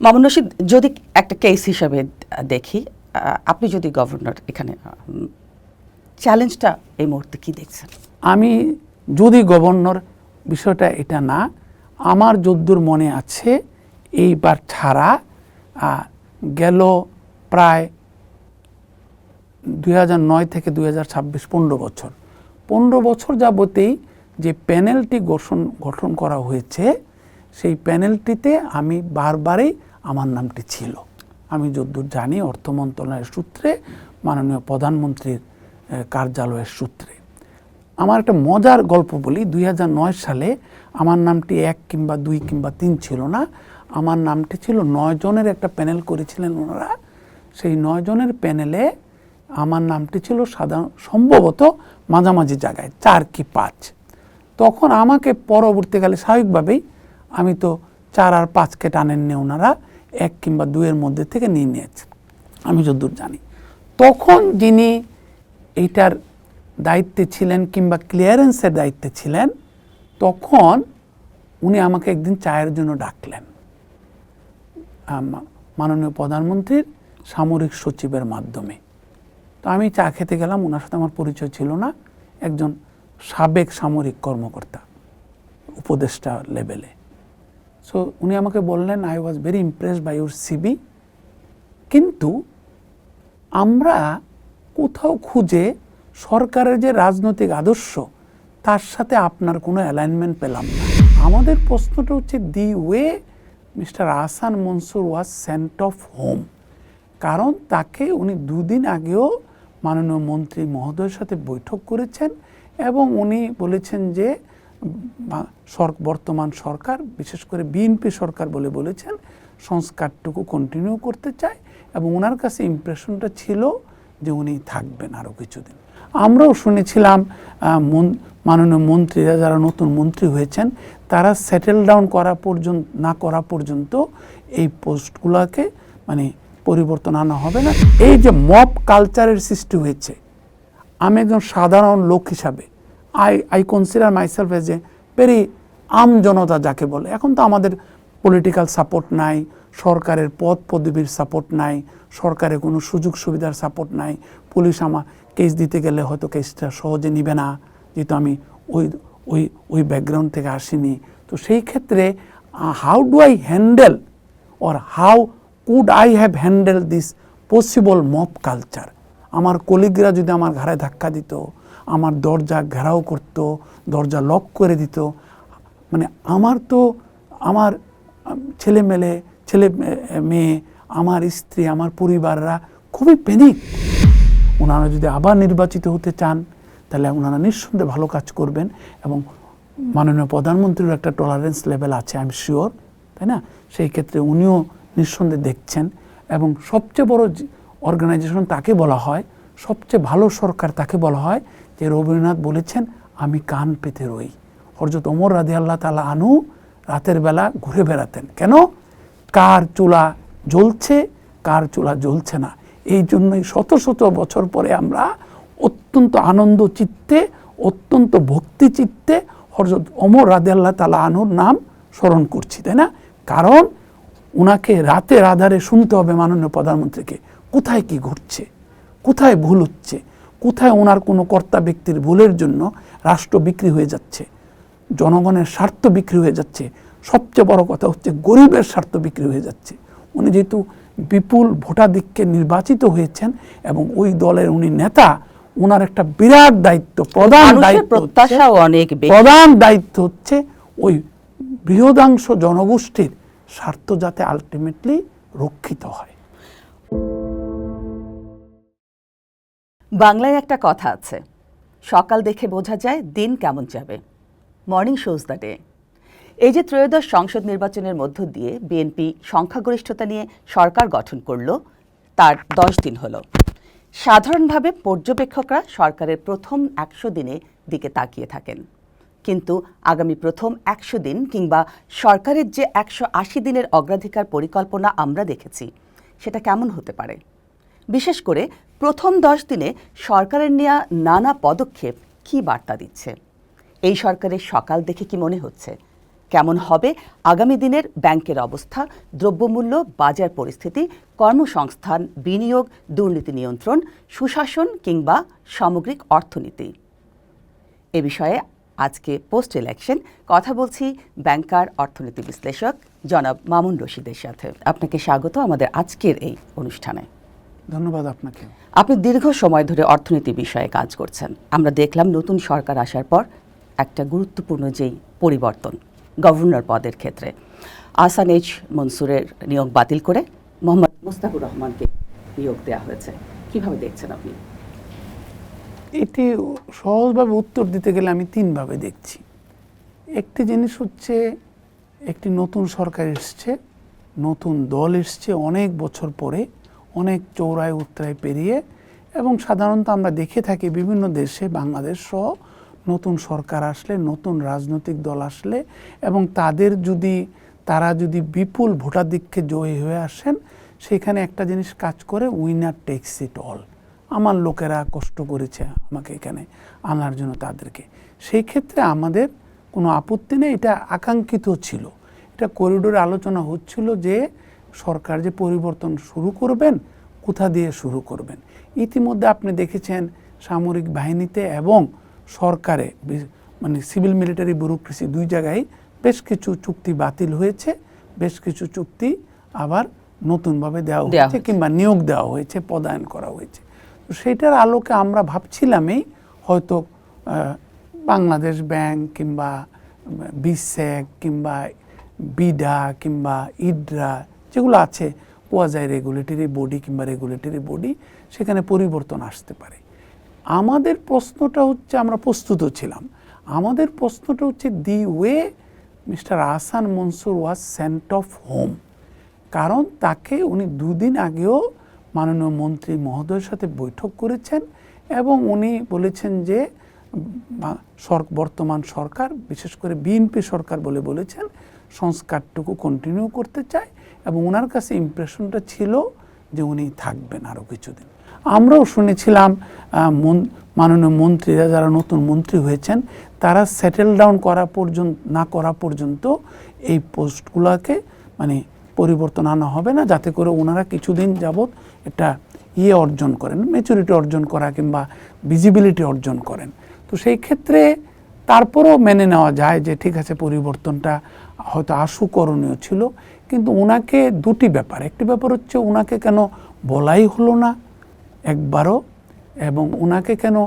মামুন রশিদ, যদি একটা কেস হিসাবে দেখি, আপনি যদি গভর্নর, এখানে চ্যালেঞ্জটা এই মুহূর্তে কি দেখছেন? আমি যদি গভর্নর, বিষয়টা এটা না, আমার যদ্দূর মনে আছে এইবার ছাড়া গেল প্রায় 2009 থেকে 2026 15 বছর যাবতেই যে প্যানেলটি গঠন করা হয়েছে, সেই প্যানেলটিতে আমি বারবারই আমার নামটি ছিল। আমি যদ্দূর জানি অর্থ মন্ত্রণালয়ের সূত্রে, মাননীয় প্রধানমন্ত্রীর কার্যালয়ের সূত্রে। আমার একটা মজার গল্প বলি। 2009 সালে আমার নামটি 1 কিংবা 2 কিংবা 3 ছিল না, আমার নামটি ছিল 9 জনের একটা প্যানেল করেছিলেন ওনারা। সেই 9 জনের প্যানেলে আমার নামটি ছিল সম্ভবত মাঝামাঝি জায়গায় 4 কি 5। তখন আমাকে পরবর্তীকালে স্বাভাবিকভাবেই, আমি তো 4 আর 5কে টানেননি ওনারা, 1 কিংবা 2 এর মধ্যে থেকে নিয়ে নিয়েছেন আমি যতদূর জানি। তখন যিনি এইটার দায়িত্বে ছিলেন কিংবা ক্লিয়ারেন্সের দায়িত্বে ছিলেন, তখন উনি আমাকে একদিন চায়ের জন্য ডাকলেন মাননীয় প্রধানমন্ত্রীর সামরিক সচিবের মাধ্যমে। তো আমি চা খেতে গেলাম, ওনার সাথে আমার পরিচয় ছিল না, একজন সাবেক সামরিক কর্মকর্তা, উপদেষ্টা লেভেলে। সো উনি আমাকে বললেন, I was very impressed by your CV, কিন্তু আমরা কোথাও খুঁজে সরকারের যে রাজনৈতিক আদর্শ, তার সাথে আপনার কোনো অ্যালাইনমেন্ট পেলাম না। আমাদের প্রশ্নটা হচ্ছে, the way mister Ahsan Mansur was sent of home, কারণ তাকে উনি 2 দিন আগেও মাননীয় মন্ত্রী মহোদয়ের সাথে বৈঠক করেছেন এবং উনি বলেছেন যে বর্তমান সরকার, বিশেষ করে বিএনপি সরকার বলেছেন, সংস্কারটুকু কন্টিনিউ করতে চায় এবং ওনার কাছে ইমপ্রেশনটা ছিল যে উনি থাকবেন আরও কিছুদিন। আমরাও শুনেছিলাম মাননীয় মন্ত্রীরা, যারা নতুন মন্ত্রী হয়েছেন, তারা সেটেল ডাউন না করা পর্যন্ত এই পোস্টগুলোকে পরিবর্তন আনা হবে না। এই যে মব কালচারের সৃষ্টি হয়েছে, আমি একজন সাধারণ লোক হিসাবে I consider myself as a very আম জনতা যাকে বলে। এখন তো আমাদের পলিটিক্যাল সাপোর্ট নাই, সরকারের পদ পদবীর সাপোর্ট নাই, সরকারের কোনো সুযোগ সুবিধার সাপোর্ট নাই। পুলিশ আমার কেস দিতে গেলে হয়তো কেসটা সহজে নিবে না, যেহেতু আমি ওই ব্যাকগ্রাউন্ড থেকে আসিনি। তো সেই ক্ষেত্রে how do I handle, or how could I have handle this possible mob culture? আমার কলিগরা যদি আমার ঘাড়ে ধাক্কা দিত, আমার দরজা ঘেরাও করত, দরজা লক করে দিত, আমার ছেলে মেয়ে, আমার স্ত্রী, আমার পরিবাররা খুবই প্যানিক। ওনারা যদি আবার নির্বাচিত হতে চান, তাহলে ওনারা নিঃসন্দেহে ভালো কাজ করবেন এবং মাননীয় প্রধানমন্ত্রীর একটা টলারেন্স লেভেল আছে, আই এম শিওর, তাই না? সেই ক্ষেত্রে উনিও নিঃসন্দেহে দেখছেন এবং সবচেয়ে বড় অর্গানাইজেশন তাকে বলা হয়, সবচেয়ে ভালো সরকার তাকে বলা হয়, যে রবীন্দ্রনাথ বলেছেন, আমি কান পেতে রই। হযরত ওমর রাদিয়াল্লাহু তাআলা আনহু রাতের বেলা ঘুরে বেড়াতেন, কেন? কার চুলা জ্বলছে, কার চুলা জ্বলছে না। এই জন্যই শত শত বছর পরে আমরা অত্যন্ত আনন্দ চিত্তে, অত্যন্ত ভক্তি চিত্তে হযরত ওমর রাদিয়াল্লাহু তাআলা আনহুর নাম স্মরণ করছি, তাই না? কারণ ওনাকে রাতের আধারে শুনতে হবে মাননীয় প্রধানমন্ত্রীকে, কোথায় কি ঘটছে, কোথায় ভুল হচ্ছে, কোথায় ওনার কোনো কর্তা ব্যক্তির ভুলের জন্য রাষ্ট্র বিক্রি হয়ে যাচ্ছে, জনগণের স্বার্থ বিক্রি হয়ে যাচ্ছে, সবচেয়ে বড় কথা হচ্ছে গরিবের স্বার্থ বিক্রি হয়ে যাচ্ছে। উনি যেহেতু বিপুল ভোটাধিক্যে নির্বাচিত হয়েছেন এবং ওই দলের উনি নেতা, ওনার একটা বিরাট দায়িত্ব, প্রধান দায়িত্ব হচ্ছে ওই বৃহদাংশ জনগোষ্ঠীর স্বার্থ যাতে আলটিমেটলি রক্ষিত হয়। বাংলায় একটা কথা আছে, সকাল দেখে বোঝা যায় দিন কেমন যাবে, মর্নিং শোজ দ্য ডে। এই যে ত্রয়োদশ সংসদ নির্বাচনের মধ্য দিয়ে বিএনপি সংখ্যাগরিষ্ঠতা নিয়ে সরকার গঠন করল, তার 10 দিন হলো। সাধারণভাবে পর্যবেক্ষকরা সরকারের প্রথম 100 দিনের দিকে তাকিয়ে থাকেন, কিন্তু আগামী প্রথম 100 দিন কিংবা সরকারের যে 180 দিনের অগ্রাধিকার পরিকল্পনা আমরা দেখেছি, সেটা কেমন হতে পারে? বিশেষ করে প্রথম 10 দিনে সরকারের নেওয়া নানা পদক্ষেপ কি বার্তা দিচ্ছে? এই সরকারের সকাল দেখে কি মনে হচ্ছে, কেমন হবে আগামী দিনের ব্যাংকের অবস্থা, দ্রব্যমূল্য, বাজার পরিস্থিতি, কর্মসংস্থান, বিনিয়োগ, দুর্নীতি নিয়ন্ত্রণ, সুশাসন কিংবা সামগ্রিক অর্থনীতি। এ বিষয়ে আজকে পোস্ট ইলেকশন কথা বলছি ব্যাংকার, অর্থনীতি বিশ্লেষক জনাব মামুন রশিদের সাথে। আপনাকে স্বাগত আমাদের আজকের এই অনুষ্ঠানে। ধন্যবাদ আপনাকে। আপনি দীর্ঘ সময় ধরে অর্থনীতি বিষয়ে কাজ করছেন। আমরা দেখলাম নতুন সরকার আসার পর একটা গুরুত্বপূর্ণ যেই পরিবর্তন গভর্নর পদের ক্ষেত্রে, আহসান এইচ মনসুরের নিয়োগ বাতিল করে মোহাম্মদ মুস্তাকুর রহমানকে নিয়োগ দেওয়া হয়েছে। কিভাবে দেখছেন আপনি? এটি সহজভাবে উত্তর দিতে গেলে আমি তিনভাবে দেখছি। একটি জিনিস হচ্ছে, একটি নতুন সরকার এসছে, নতুন দল এসছে অনেক বছর পরে, অনেক চৌড়ায় উত্তরায় পেরিয়ে, এবং সাধারণত আমরা দেখে থাকি বিভিন্ন দেশে, বাংলাদেশ সহ নতুন সরকার আসলে, নতুন রাজনৈতিক দল আসলে এবং তারা যদি বিপুল ভোটাধিক্যে জয়ী হয়ে আসেন, সেখানে একটা জিনিস কাজ করে, উইনার টেক্স ইট অল। আমার লোকেরা কষ্ট করেছে আমাকে এখানে আনার জন্য তাদেরকে। সেই ক্ষেত্রে আমাদের কোনো আপত্তি নেই, এটা আকাঙ্ক্ষিত ছিল। এটা করিডোরে আলোচনা হচ্ছিল যে সরকার যে পরিবর্তন শুরু করবেন, কোথা দিয়ে শুরু করবেন। ইতিমধ্যে আপনি দেখেছেন সামরিক বাহিনীতে এবং সরকারে, মানে সিভিল মিলিটারি ব্যুরোক্রেসি দুই জায়গায় বেশ কিছু চুক্তি বাতিল হয়েছে, বেশ কিছু চুক্তি আবার নতুনভাবে দেওয়া হয়েছে কিংবা নিয়োগ দেওয়া হয়েছে, পদায়ন করা হয়েছে। তো সেইটার আলোকে আমরা ভাবছিলামই হয়তো বাংলাদেশ ব্যাংক কিংবা বিসেক কিংবা বিডা কিংবা ইডরা যেগুলো আছে, কোয়াজাই রেগুলেটরি বডি কিংবা রেগুলেটরি বডি, সেখানে পরিবর্তন আসতে পারে। আমাদের প্রশ্নটা হচ্ছে, আমরা প্রস্তুত ছিলাম, আমাদের প্রশ্নটা হচ্ছে the way mister Ahsan Mansur was sent of home. কারণ তাকে উনি দুদিন আগেও মাননীয় মন্ত্রী মহোদয়ের সাথে বৈঠক করেছেন এবং উনি বলেছেন যে বর্তমান সরকার, বিশেষ করে বিএনপি সরকার বলেছেন সংস্কারটুকু কন্টিনিউ করতে চায়, এবং ওনার কাছে ইমপ্রেশনটা ছিল যে উনি থাকবেন আরও কিছুদিন। আমরাও শুনেছিলাম মাননীয় মন্ত্রীরা, যারা নতুন মন্ত্রী হয়েছেন, তারা সেটেল ডাউন না করা পর্যন্ত এই পোস্টগুলোকে মানে পরিবর্তন আনা হবে না, যাতে করে ওনারা কিছুদিন যাবৎ একটা অর্জন করেন, ম্যাচুরিটি অর্জন করা কিংবা ভিজিবিলিটি অর্জন করেন। তো সেই ক্ষেত্রে তারপরেও মেনে নেওয়া যায় যে ঠিক আছে, পরিবর্তনটা হয়তো আশুকরণীয় ছিল। কিন্তু ওনাকে দুটি ব্যাপার, একটি ব্যাপার হচ্ছে ওনাকে কেন বলাই হলো না একবারও, এবং ওনাকে কেন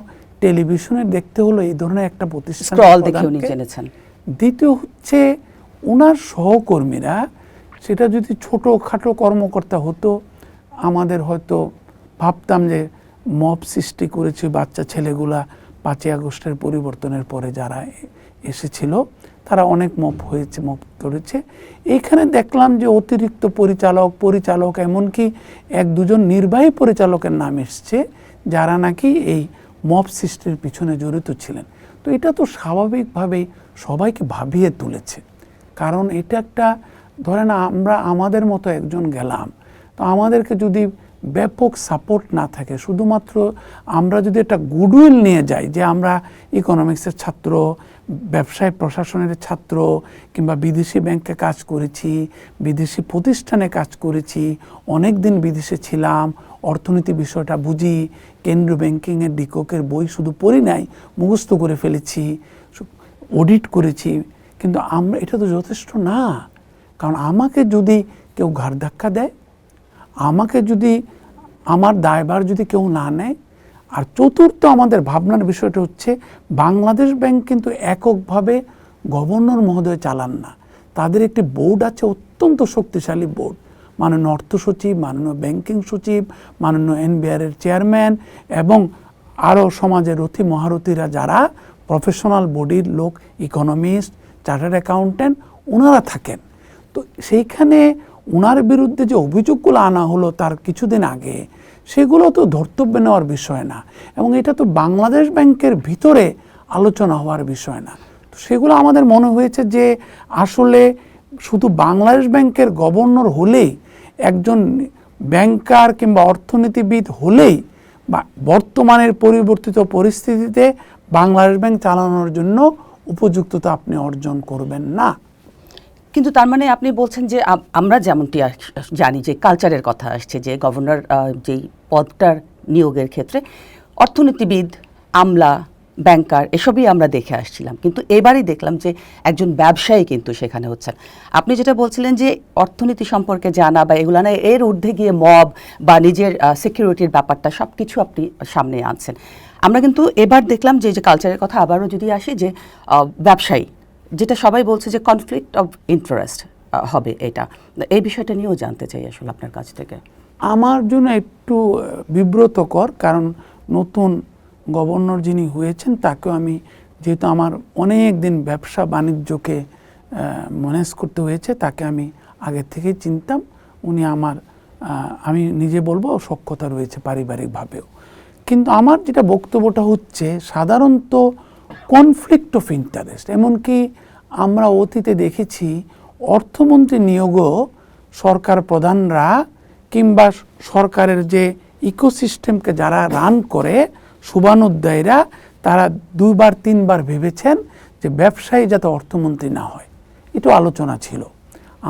টেলিভিশনে দেখতে হলো এই ধরনের একটা প্রতিষ্ঠান। দ্বিতীয় হচ্ছে ওনার সহকর্মীরা, সেটা যদি ছোটোখাটো কর্মকর্তা হতো, আমাদের হয়তো ভাবতাম যে মব সৃষ্টি করেছে বাচ্চা ছেলেগুলা 5ই আগস্টের পরিবর্তনের পরে যারা এসেছিল, তারা অনেক মব করেছে। এইখানে দেখলাম যে অতিরিক্ত পরিচালক এমনকি 1-2জন নির্বাহী পরিচালকের নাম এসছে, যারা নাকি এই মব সৃষ্টির পিছনে জড়িত ছিলেন। তো এটা তো স্বাভাবিকভাবেই সবাইকে ভাবিয়ে তুলেছে। কারণ এটা একটা, ধরেন আমরা আমাদের মতো একজন গেলাম, তো আমাদেরকে যদি ব্যাপক সাপোর্ট না থাকে, শুধুমাত্র আমরা যদি একটা গুডউইল নিয়ে যাই যে আমরা ইকোনমিক্সের ছাত্র, ব্যবসায় প্রশাসনের ছাত্র, কিংবা বিদেশি ব্যাংকে কাজ করেছি, বিদেশি প্রতিষ্ঠানে কাজ করেছি, অনেক দিন বিদেশে ছিলাম, অর্থনীতি বিষয়টা বুঝি, কেন্দ্রীয় ব্যাংকিংয়ের ডিককের বই শুধু পড়ি নাই, মুখস্থ করে ফেলেছি, অডিট করেছি, কিন্তু আমরা এটা তো যথেষ্ট না। কারণ আমাকে যদি কেউ ঘাড় ধাক্কা দেয়, আমাকে যদি আমার দায়ভার যদি কেউ না নেয়, আর চতুর্থ আমাদের ভাবনার বিষয়টা হচ্ছে বাংলাদেশ ব্যাংক কিন্তু এককভাবে গভর্নর মহোদয় চালান না, তাদের একটি বোর্ড আছে, অত্যন্ত শক্তিশালী বোর্ড, মাননীয় অর্থ সচিব, মাননীয় ব্যাংকিং সচিব, মাননীয় এনবিআরের চেয়ারম্যান এবং আরও সমাজের রথী মহারথীরা যারা প্রফেশনাল বডির লোক, ইকোনমিস্ট, চার্টার্ড অ্যাকাউন্ট্যান্ট, ওনারা থাকেন। তো সেইখানে ওনার বিরুদ্ধে যে অভিযোগগুলো আনা হলো তার কিছুদিন আগে, সেগুলো তো ধর্তব্য নেওয়ার বিষয় না, এবং এটা তো বাংলাদেশ ব্যাংকের ভিতরে আলোচনা হওয়ার বিষয় না। তো সেগুলো আমাদের মনে হয়েছে যে আসলে শুধু বাংলাদেশ ব্যাংকের গভর্নর হলেই, একজন ব্যাংকার কিংবা অর্থনীতিবিদ হলেই বা বর্তমানের পরিবর্তিত পরিস্থিতিতে বাংলাদেশ ব্যাংক চালানোর জন্য উপযুক্ততা আপনি অর্জন করবেন না। কিন্তু তার মানে আপনি বলছেন যে আমরা যেমনটি জানি যে কালচারের কথা আসছে যে গভর্নর যেই পদটার নিয়োগের ক্ষেত্রে অর্থনীতিবিদ, আমলা, ব্যাংকার এসবই আমরা দেখে আসছিলাম, কিন্তু এবারই দেখলাম যে একজন ব্যবসায়ী কিন্তু সেখানে হচ্ছেন। আপনি যেটা বলছিলেন যে অর্থনীতি সম্পর্কে জানা বা এগুলো না, এর ঊর্ধ্বে গিয়ে মব বা নিজের সিকিউরিটির ব্যাপারটা সব কিছু আপনি সামনে আনছেন। আমরা কিন্তু এবার দেখলাম যে কালচারের কথা আবারও যদি আসি যে ব্যবসায়ী, যেটা সবাই বলছে যে কনফ্লিক্ট অফ ইন্টারেস্ট হবে, এটা এই বিষয়টা নিয়েও জানতে চাই আসলে আপনার কাছ থেকে। আমার জন্য একটু বিব্রতকর, কারণ নতুন গভর্নর যিনি হয়েছেন তাকেও আমি, যেহেতু আমার অনেক দিন ব্যবসা বাণিজ্যকে ম্যানেজ করতে হয়েছে, তাকে আমি আগে থেকেই চিনতাম। উনি আমার আমি নিজে বলবো সক্ষতা রয়েছে পারিবারিকভাবেও। কিন্তু আমার যেটা বক্তব্যটা হচ্ছে সাধারণত কনফ্লিক্ট অফ ইন্টারেস্ট, এমনকি আমরা অতীতে দেখেছি অর্থমন্ত্রী নিয়োগও সরকার প্রধানরা কিংবা সরকারের যে ইকোসিস্টেমকে যারা রান করে শুভানুধ্যায়ীরা, তারা 2বার 3বার ভেবেছেন যে ব্যবসায়ী যাতে অর্থমন্ত্রী না হয়। এটা আলোচনা ছিল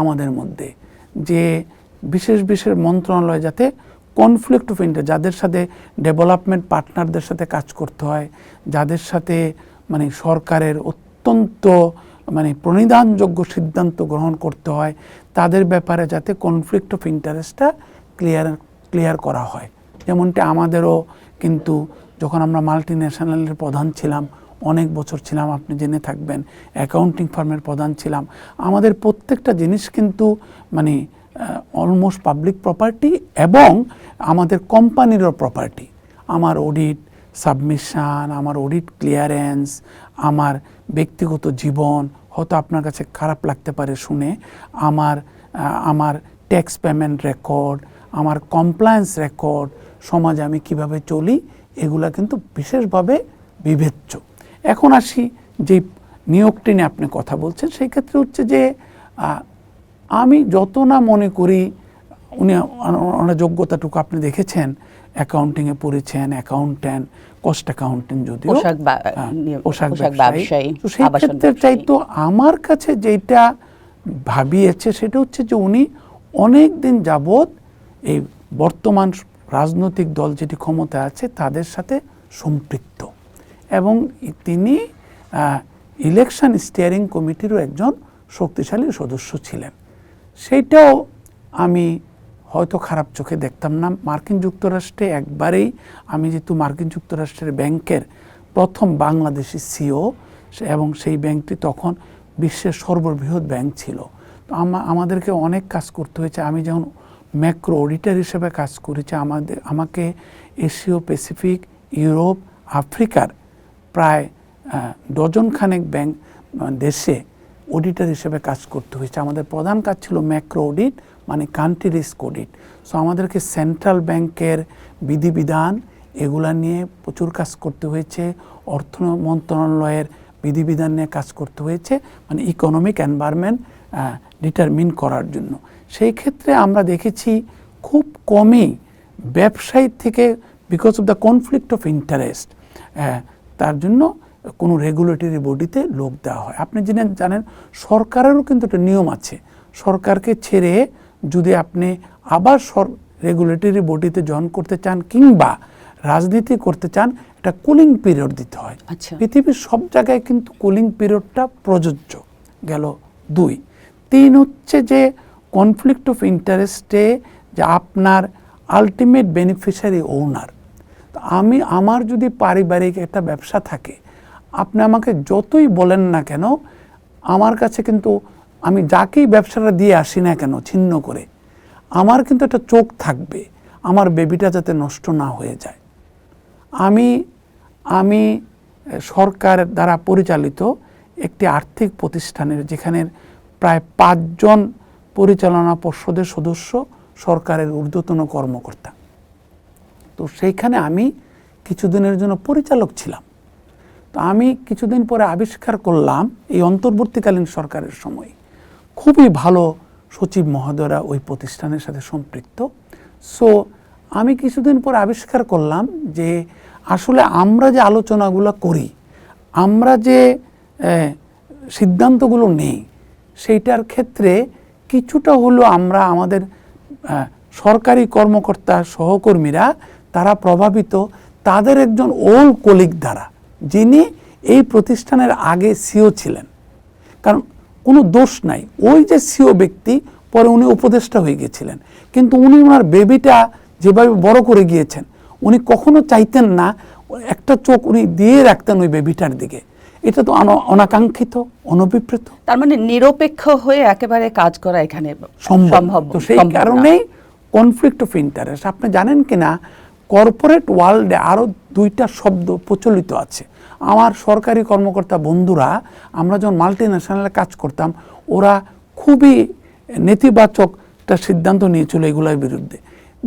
আমাদের মধ্যে যে বিশেষ বিশেষ মন্ত্রণালয় যাতে কনফ্লিক্ট অফ ইন্টারেস্ট, যাদের সাথে ডেভেলপমেন্ট পার্টনারদের সাথে কাজ করতে হয়, যাদের সাথে মানে সরকারের অত্যন্ত মানে প্রণিধানযোগ্য সিদ্ধান্ত গ্রহণ করতে হয়, তাদের ব্যাপারে যাতে কনফ্লিক্ট অফ ইন্টারেস্টটা ক্লিয়ার করা হয়। যেমনটি আমাদেরও কিন্তু যখন আমরা মাল্টি ন্যাশনালের প্রধান ছিলাম, অনেক বছর ছিলাম, আপনি জেনে থাকবেন, অ্যাকাউন্টিং ফার্মের প্রধান ছিলাম, আমাদের প্রত্যেকটা জিনিস কিন্তু মানে অলমোস্ট পাবলিক প্রপার্টি এবং আমাদের কোম্পানিরও প্রপার্টি। আমার অডিট সাবমিশন, আমার অডিট ক্লিয়ারেন্স, আমার ব্যক্তিগত জীবন হয়তো আপনার কাছে খারাপ লাগতে পারে শুনে, আমার ট্যাক্স পেমেন্ট রেকর্ড, আমার কমপ্লায়েন্স রেকর্ড, সমাজে আমি কিভাবে চলি, এগুলা কিন্তু বিশেষভাবে বিবেচ্য। এখন আসি যে নিয়োগটি নিয়ে আপনি কথা বলছেন, সেই ক্ষেত্রে হচ্ছে যে আমি যত না মনে করি উনি ওনার যোগ্যতাটুকু আপনি দেখেছেন, অ্যাকাউন্টিংয়ে পড়েছেন, অ্যাকাউন্ট্যান্ট, কস্ট অ্যাকাউন্টেন্ট, যদিও পোশাক ব্যবসায়ী। তো সেই ক্ষেত্রে চাইতো আমার কাছে যেটা ভাবিয়েছে সেটা হচ্ছে যে উনি অনেক দিন যাবৎ এই বর্তমান রাজনৈতিক দল যেটি ক্ষমতা আছে তাদের সাথে সম্পৃক্ত, এবং তিনি ইলেকশন স্টিয়ারিং কমিটিরও একজন শক্তিশালী সদস্য ছিলেন। সেইটাও আমি হয়তো খারাপ চোখে দেখতাম না। মার্কিন যুক্তরাষ্ট্রে একবারেই আমি যেহেতু মার্কিন যুক্তরাষ্ট্রের ব্যাংকের প্রথম বাংলাদেশি সিও, এবং সেই ব্যাংকটি তখন বিশ্বের সর্ববৃহৎ ব্যাংক ছিল, তো আমাদেরকে অনেক কাজ করতে হয়েছে। আমি যখন ম্যাক্রো অডিটর হিসেবে কাজ করেছি, আমাকে এশীয় প্যাসিফিক, ইউরোপ, আফ্রিকার প্রায় ডজনখানেক ব্যাংক দেশে অডিটর হিসেবে কাজ করতে হয়েছে। আমাদের প্রধান কাজ ছিল ম্যাক্রো অডিট, মানে কান্ট্রি রিস্ক অডিট। সো আমাদেরকে সেন্ট্রাল ব্যাংকের বিধিবিধান এগুলা নিয়ে প্রচুর কাজ করতে হয়েছে, অর্থ মন্ত্রণালয়ের বিধিবিধান নিয়ে কাজ করতে হয়েছে, মানে ইকোনমিক এনভায়রনমেন্ট ডিটারমিন করার জন্য। সেই ক্ষেত্রে আমরা দেখেছি খুব কমই ব্যবসায়ী থেকে, because of the conflict of interest, তার জন্য কোনো রেগুলেটরি বডিতে লোক দেওয়া হয়। আপনি জানেন সরকারেরও কিন্তু একটা নিয়ম আছে, সরকারকে ছেড়ে যদি আপনি আবার রেগুলেটরি বডিতে জয়েন করতে চান কিংবা রাজনীতি করতে চান, একটা কুলিং পিরিয়ড দিতে হয়। পৃথিবীর সব জায়গায় কিন্তু কুলিং পিরিয়ডটা প্রযোজ্য। গেল 2, 3 হচ্ছে যে কনফ্লিক্ট অফ ইন্টারেস্টে যে আপনার আলটিমেট বেনিফিশিয়ারি ওনার। তো আমার যদি পারিবারিক একটা ব্যবসা থাকে, আপনি আমাকে যতই বলেন না কেন, আমার কাছে কিন্তু আমি যাকেই ব্যবসাটা দিয়ে আসি না কেন ছিন্ন করে, আমার কিন্তু একটা চোখ থাকবে আমার বেবিটা যাতে নষ্ট না হয়ে যায়। আমি সরকার দ্বারা পরিচালিত একটি আর্থিক প্রতিষ্ঠানের, যেখানে প্রায় 5 জন পরিচালনা পর্ষদের সদস্য সরকারের ঊর্ধ্বতন কর্মকর্তা। তো সেইখানে আমি কিছুদিনের জন্য পরিচালক ছিলাম। তো আমি কিছুদিন পরে আবিষ্কার করলাম, এই অন্তর্বর্তীকালীন সরকারের সময় খুবই ভালো সচিব মহোদয়রা ওই প্রতিষ্ঠানের সাথে সম্পৃক্ত। সো আমি কিছুদিন পরে আবিষ্কার করলাম যে আসলে আমরা যে আলোচনাগুলো করি, আমরা যে সিদ্ধান্তগুলো নেই, সেইটার ক্ষেত্রে কিছুটা হলো আমরা আমাদের সরকারি কর্মকর্তা সহকর্মীরা তারা প্রভাবিত তাদের একজন ওল্ড কলিগ দ্বারা, যিনি এই প্রতিষ্ঠানের আগে সিও ছিলেন। কারণ কোনো দোষ নাই, ওই যে সিও ব্যক্তি পরে উনি উপদেষ্টা হয়ে গিয়েছিলেন, কিন্তু উনি ওনার বেবিটা যেভাবে বড় করে গিয়েছেন উনি কখনো চাইতেন না একটা চোখ উনি দিয়ে রাখতেন ওই বেবিটার দিকে। এটা তো অনাকাঙ্ক্ষিত, অনভিপ্রেত। তার মানে নিরপেক্ষ হয়ে একেবারে কাজ করা এখানে সম্ভব। তো সেই কারণেই কনফ্লিক্ট অফ ইন্টারেস্ট। আপনি জানেন কিনা কর্পোরেট ওয়ার্ল্ডে আরও দুইটা শব্দ প্রচলিত আছে। আমার সরকারি কর্মকর্তা বন্ধুরা, আমরা যখন মাল্টি ন্যাশনালে কাজ করতাম, ওরা খুবই নেতিবাচক একটা সিদ্ধান্ত নিয়েছিল এগুলোর বিরুদ্ধে।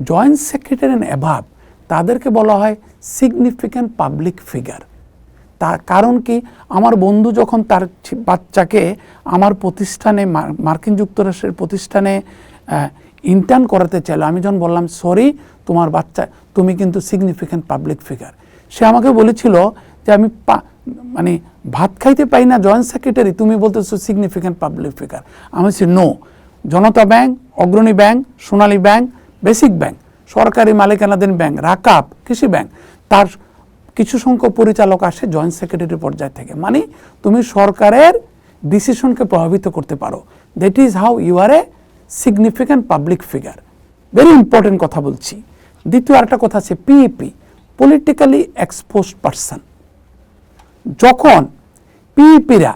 জয়েন্ট সেক্রেটারি অ্যান্ড অ্যাভাব তাদেরকে বলা হয় সিগনিফিক্যান্ট পাবলিক ফিগার। তার কারণ কি, আমার বন্ধু যখন তার বাচ্চাকে আমার প্রতিষ্ঠানে, মার্কিন যুক্তরাষ্ট্রের প্রতিষ্ঠানে ইন্টার্ন করাতে চাইলো, আমি যখন বললাম সরি তোমার বাচ্চা, তুমি কিন্তু সিগনিফিক্যান্ট পাবলিক ফিগার, সে আমাকে বলেছিল যে আমি মানে ভাত খাইতে পাই না জয়েন্ট সেক্রেটারি, তুমি বলতেছো সিগনিফিক্যান্ট পাবলিক ফিগার। আমি বলছি নো, জনতা ব্যাংক, অগ্রণী ব্যাংক, সোনালী ব্যাংক, বেসিক ব্যাংক, সরকারি মালিকানাধীন ব্যাংক, রাকাব, কৃষি ব্যাংক, তার কিছু সংখ্যক পরিচালক আসে জয়েন্ট সেক্রেটারি পর্যায় থেকে। মানে তুমি সরকারের ডিসিশনকে প্রভাবিত করতে পারো। That is how you are a significant public figure. Very important কথা বলছি। দ্বিতীয় আরেকটা কথা আছে পিইপি, পলিটিক্যালি এক্সপোজড পারসন। যখন পিইপিরা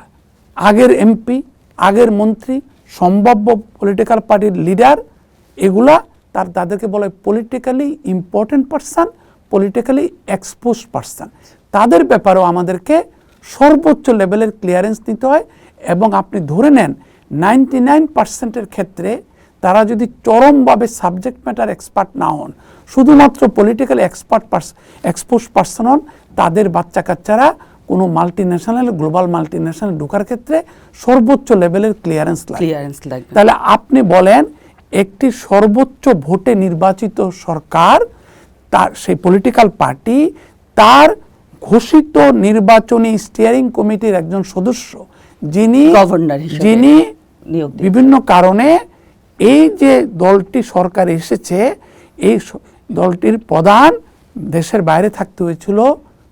আগের এমপি, আগের মন্ত্রী, সম্ভাব্য পলিটিক্যাল পার্টির লিডার, এগুলা তাদেরকে বলে politically important person, politically exposed person. তাদের ব্যাপারেও আমাদেরকে সর্বোচ্চ লেভেলের ক্লিয়ারেন্স নিতে হয়। এবং আপনি ধরে নেন 99% ক্ষেত্রে তারা যদি চরমভাবে সাবজেক্ট ম্যাটার এক্সপার্ট না হন, শুধুমাত্র পলিটিক্যাল এক্সপোজ পারসন হন, তাদের বাচ্চা কাচ্চারা কোনো multi national, global multi national ঢোকার ক্ষেত্রে সর্বোচ্চ লেভেলের ক্লিয়ারেন্স লাগবে। তাহলে আপনি বলেন একটি সর্বোচ্চ ভোটে নির্বাচিত সরকার, তার সেই পলিটিক্যাল পার্টি, তার ঘোষিত নির্বাচনী স্টিয়ারিং কমিটির একজন সদস্য, যিনি গভর্নর, যিনি বিভিন্ন কারণে এই যে দলটি সরকারে এসেছে, এই দলটির প্রধান দেশের বাইরে থাকতে হয়েছিল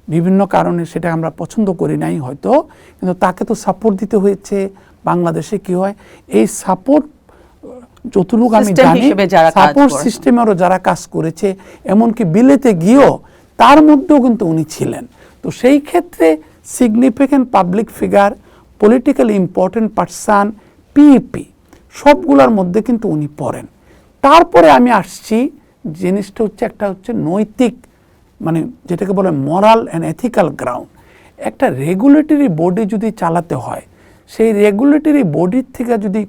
বিভিন্ন কারণে, সেটা আমরা পছন্দ করি নাই হয়তো, কিন্তু তাকে তো সাপোর্ট দিতে হয়েছে। বাংলাদেশে কি হয়, এই সাপোর্ট যতটুকু আমি জানি সাপোর্ট সিস্টেমেরও যারা কাজ করেছে, এমনকি বিলেতে গিয়েও তার মধ্যেও কিন্তু উনি ছিলেন। তো সেই ক্ষেত্রে significant public figure, politically important person, PEP, সবগুলোর মধ্যে কিন্তু উনি পড়েন। তারপরে আমি আসছি, জিনিসটা হচ্ছে একটা হচ্ছে নৈতিক, মানে যেটাকে বলে মোরাল অ্যান্ড এথিক্যাল গ্রাউন্ড। একটা রেগুলেটরি বডি যদি চালাতে হয়, সেই রেগুলেটরি বডির থেকে যদি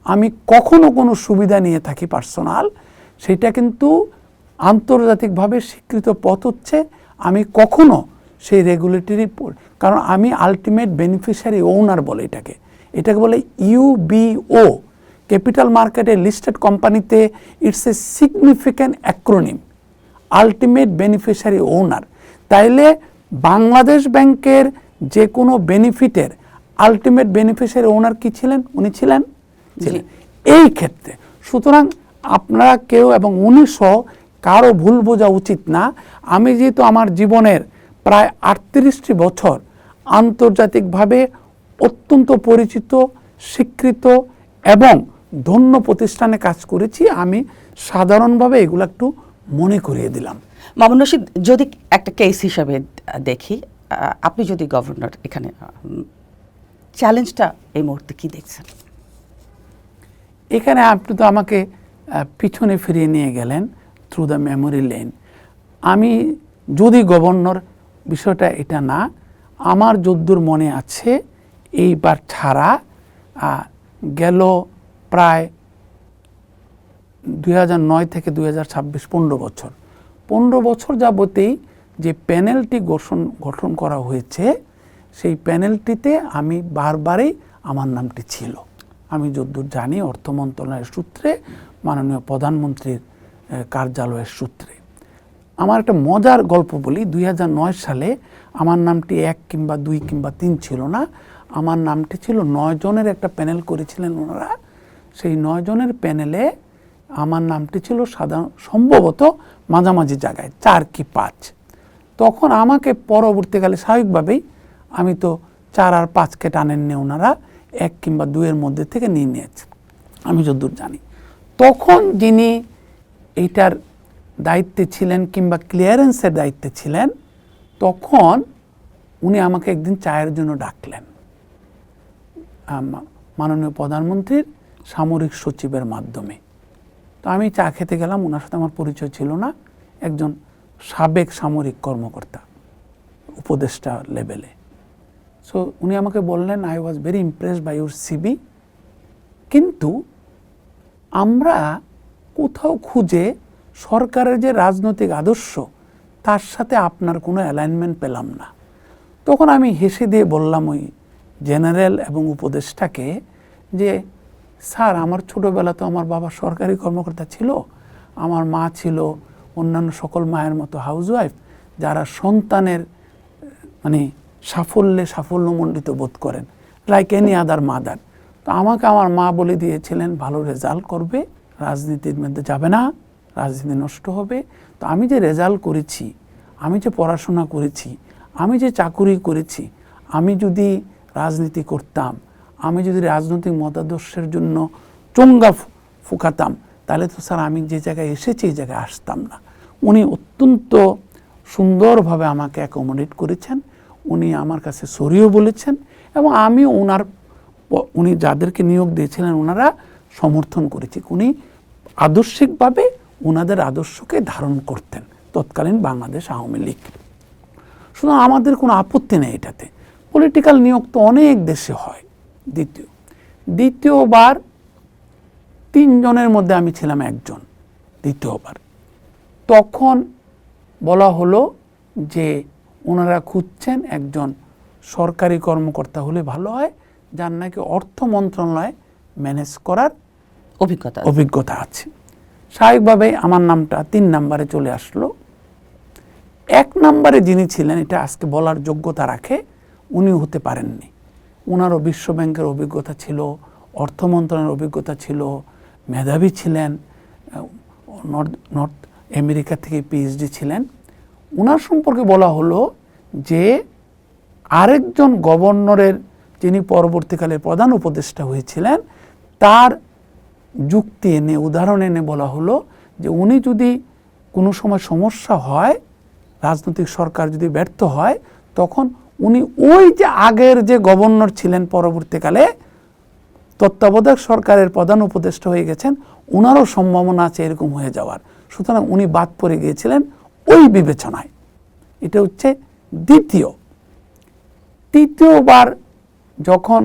আমি কখনো কোনো সুবিধা নিয়ে থাকি পার্সোনাল, সেটা কিন্তু আন্তর্জাতিকভাবে স্বীকৃত পথ হচ্ছে আমি কখনো সেই রেগুলেটরি, কারণ আমি আলটিমেট বেনিফিশিয়ারি ওনার বলে এটাকে বলে ইউবিও। ক্যাপিটাল মার্কেটে লিস্টেড কোম্পানিতে it's a significant acronym, ultimate beneficiary owner. তাইলে বাংলাদেশ ব্যাংকের যে কোনো বেনিফিটের আলটিমেট বেনিফিশিয়ারি ওনার কি ছিলেন? উনি ছিলেন এই ক্ষেত্রে। সুতরাং আপনারা কেউ এবং উনি সহ কারো ভুল বোঝা উচিত না। আমি যেহেতু আমার জীবনের প্রায় 38টি বছর আন্তর্জাতিকভাবে অত্যন্ত পরিচিত, স্বীকৃত এবং ধন্য প্রতিষ্ঠানে কাজ করেছি, আমি সাধারণভাবে এগুলো একটু মনে করিয়ে দিলাম। মামুন রশিদ, যদি একটা কেস হিসাবে দেখি, আপনি যদি গভর্নর, এখানে চ্যালেঞ্জটা এই মুহূর্তে কি দেখছেন? এখানে আপনি তো আমাকে পিছনে ফিরিয়ে নিয়ে গেলেন থ্রু দ্য মেমোরি লেন। আমি যদি গভর্নর, বিষয়টা এটা না, আমার যদ্দূর মনে আছে এইবার ছাড়া গেল প্রায় 2009 থেকে 2026 15 বছর যাবতেই যে প্যানেলটি গঠন করা হয়েছে, সেই প্যানেলটিতে আমি বারবারই আমার নামটি ছিল। আমি যদ্দূর জানি অর্থ মন্ত্রণালয়ের সূত্রে, মাননীয় প্রধানমন্ত্রীর কার্যালয়ের সূত্রে। আমার একটা মজার গল্প বলি। 2009 সালে আমার নামটি 1 কিংবা 2 কিংবা 3 ছিল না, আমার নামটি ছিল 9 জনের একটা প্যানেল করেছিলেন ওনারা। সেই 9 জনের প্যানেলে আমার নামটি ছিল সম্ভবত মাঝামাঝি জায়গায় 4 কি 5। তখন আমাকে পরবর্তীকালে স্বাভাবিকভাবেই, আমি তো 4 আর 5কে টানেননি ওনারা, 1 কিংবা 2 এর মধ্যে থেকে নিয়ে নিয়েছেন আমি যতদূর জানি। তখন যিনি এইটার দায়িত্বে ছিলেন কিংবা ক্লিয়ারেন্সের দায়িত্বে ছিলেন, তখন উনি আমাকে একদিন চায়ের জন্য ডাকলেন মাননীয় প্রধানমন্ত্রীর সামরিক সচিবের মাধ্যমে। তো আমি চা খেতে গেলাম, ওনার সাথে আমার পরিচয় ছিল না, একজন সাবেক সামরিক কর্মকর্তা, উপদেষ্টা লেভেলে। সো উনি আমাকে বললেন, I was very impressed by your CV, কিন্তু আমরা কোথাও খুঁজে সরকারের যে রাজনৈতিক আদর্শ তার সাথে আপনার কোনো অ্যালাইনমেন্ট পেলাম না। তখন আমি হেসে দিয়ে বললাম ওই জেনারেল এবং উপদেষ্টাকে যে, স্যার, আমার ছোটোবেলা তো আমার বাবা সরকারি কর্মকর্তা ছিল, আমার মা ছিল অন্যান্য সকল মায়ের মতো হাউসওয়াইফ, যারা সন্তানের মানে সাফল্যমণ্ডিত বোধ করেন, লাইক এনি আদার মাদার। তো আমাকে আমার মা বলে দিয়েছিলেন, ভালো রেজাল্ট করবে, রাজনীতির মধ্যে যাবে না, রাজনীতি নষ্ট হবে। তো আমি যে রেজাল্ট করেছি, আমি যে পড়াশোনা করেছি, আমি যে চাকুরি করেছি, আমি যদি রাজনীতি করতাম, আমি যদি রাজনৈতিক মতাদর্শের জন্য চোঙ্গা ফুকাতাম, তাহলে তো স্যার আমি যে জায়গায় এসেছি এই জায়গায় আসতাম না। উনি অত্যন্ত সুন্দরভাবে আমাকে অ্যাকোমোডেট করেছেন, উনি আমার কাছে সরিও বলেছেন, এবং আমি উনি যাদেরকে নিয়োগ দিয়েছিলেন ওনারা সমর্থন করেছি। উনি আদর্শিকভাবে ওনাদের আদর্শকে ধারণ করতেন তৎকালীন বাংলাদেশ আওয়ামী লীগ। সুতরাং আমাদের কোনো আপত্তি নেই এটাতে। পলিটিক্যাল নিয়োগ তো অনেক দেশে হয়। দ্বিতীয়বার 3 জনের মধ্যে আমি ছিলাম একজন। দ্বিতীয়বার তখন বলা হলো যে ওনারা খুঁজছেন একজন সরকারি কর্মকর্তা হলে ভালো হয়, যার নাকি অর্থ মন্ত্রণালয় ম্যানেজ করার অভিজ্ঞতা আছে। স্বাভাবিকভাবে আমার নামটা 3 নম্বরে চলে আসলো। 1 নম্বরে যিনি ছিলেন, এটা আজকে বলার যোগ্যতা রাখে, উনি হতে পারেননি। ওনারও বিশ্ব ব্যাংকের অভিজ্ঞতা ছিল, অর্থ মন্ত্রণালয়ের অভিজ্ঞতা ছিল, মেধাবী ছিলেন, নর্থ আমেরিকা থেকে পিএইচডি ছিলেন। ওনার সম্পর্কে বলা হলো যে আরেকজন গভর্নরের, যিনি পরবর্তীকালে প্রধান উপদেষ্টা হয়েছিলেন, তার যুক্তি এনে, উদাহরণ এনে বলা হলো যে উনি যদি কোনো সময় সমস্যা হয়, রাজনৈতিক সরকার যদি ব্যর্থ হয়, তখন উনি ওই যে আগের যে গভর্নর ছিলেন, পরবর্তীকালে তত্ত্বাবধায়ক সরকারের প্রধান উপদেষ্টা হয়ে গেছেন, ওনারও সম্ভাবনা আছে এরকম হয়ে যাওয়ার। সুতরাং উনি বাদ পড়ে গিয়েছিলেন ওই বিবেচনায়। এটা হচ্ছে দ্বিতীয়। তৃতীয়বার যখন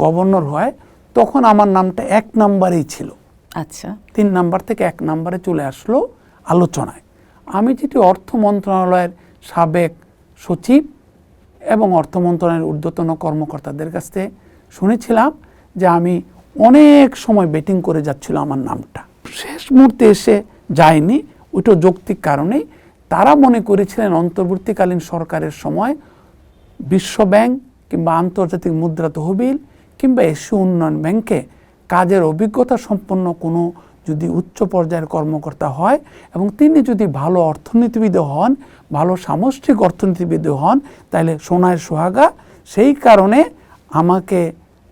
গভর্নর হয়, তখন আমার নামটা 1 নম্বরেই ছিল। আচ্ছা, 3 নম্বর থেকে 1 নম্বরে চলে আসলো আলোচনায়। আমি যেটি অর্থ মন্ত্রণালয়ের সাবেক সচিব এবং অর্থ মন্ত্রণালয়ের ঊর্ধ্বতন কর্মকর্তাদের কাছ থেকে শুনেছিলাম যে আমি অনেক সময় বেটিং করে যাচ্ছিল আমার নামটা, শেষ মুহূর্তে এসে যায়নি। ওইটা যৌক্তিক কারণেই তারা মনে করেছিলেন অন্তর্বর্তীকালীন সরকারের সময় বিশ্ব ব্যাংক কিংবা আন্তর্জাতিক মুদ্রা তহবিল কিংবা এশীয় উন্নয়ন ব্যাংকে কাজের অভিজ্ঞতা সম্পন্ন কোনো যদি উচ্চ পর্যায়ের কর্মকর্তা হয় এবং তিনি যদি ভালো অর্থনীতিবিদ হন, ভালো সামষ্টিক অর্থনীতিবিদ হন, তাহলে সোনায় সোহাগা। সেই কারণে আমাকে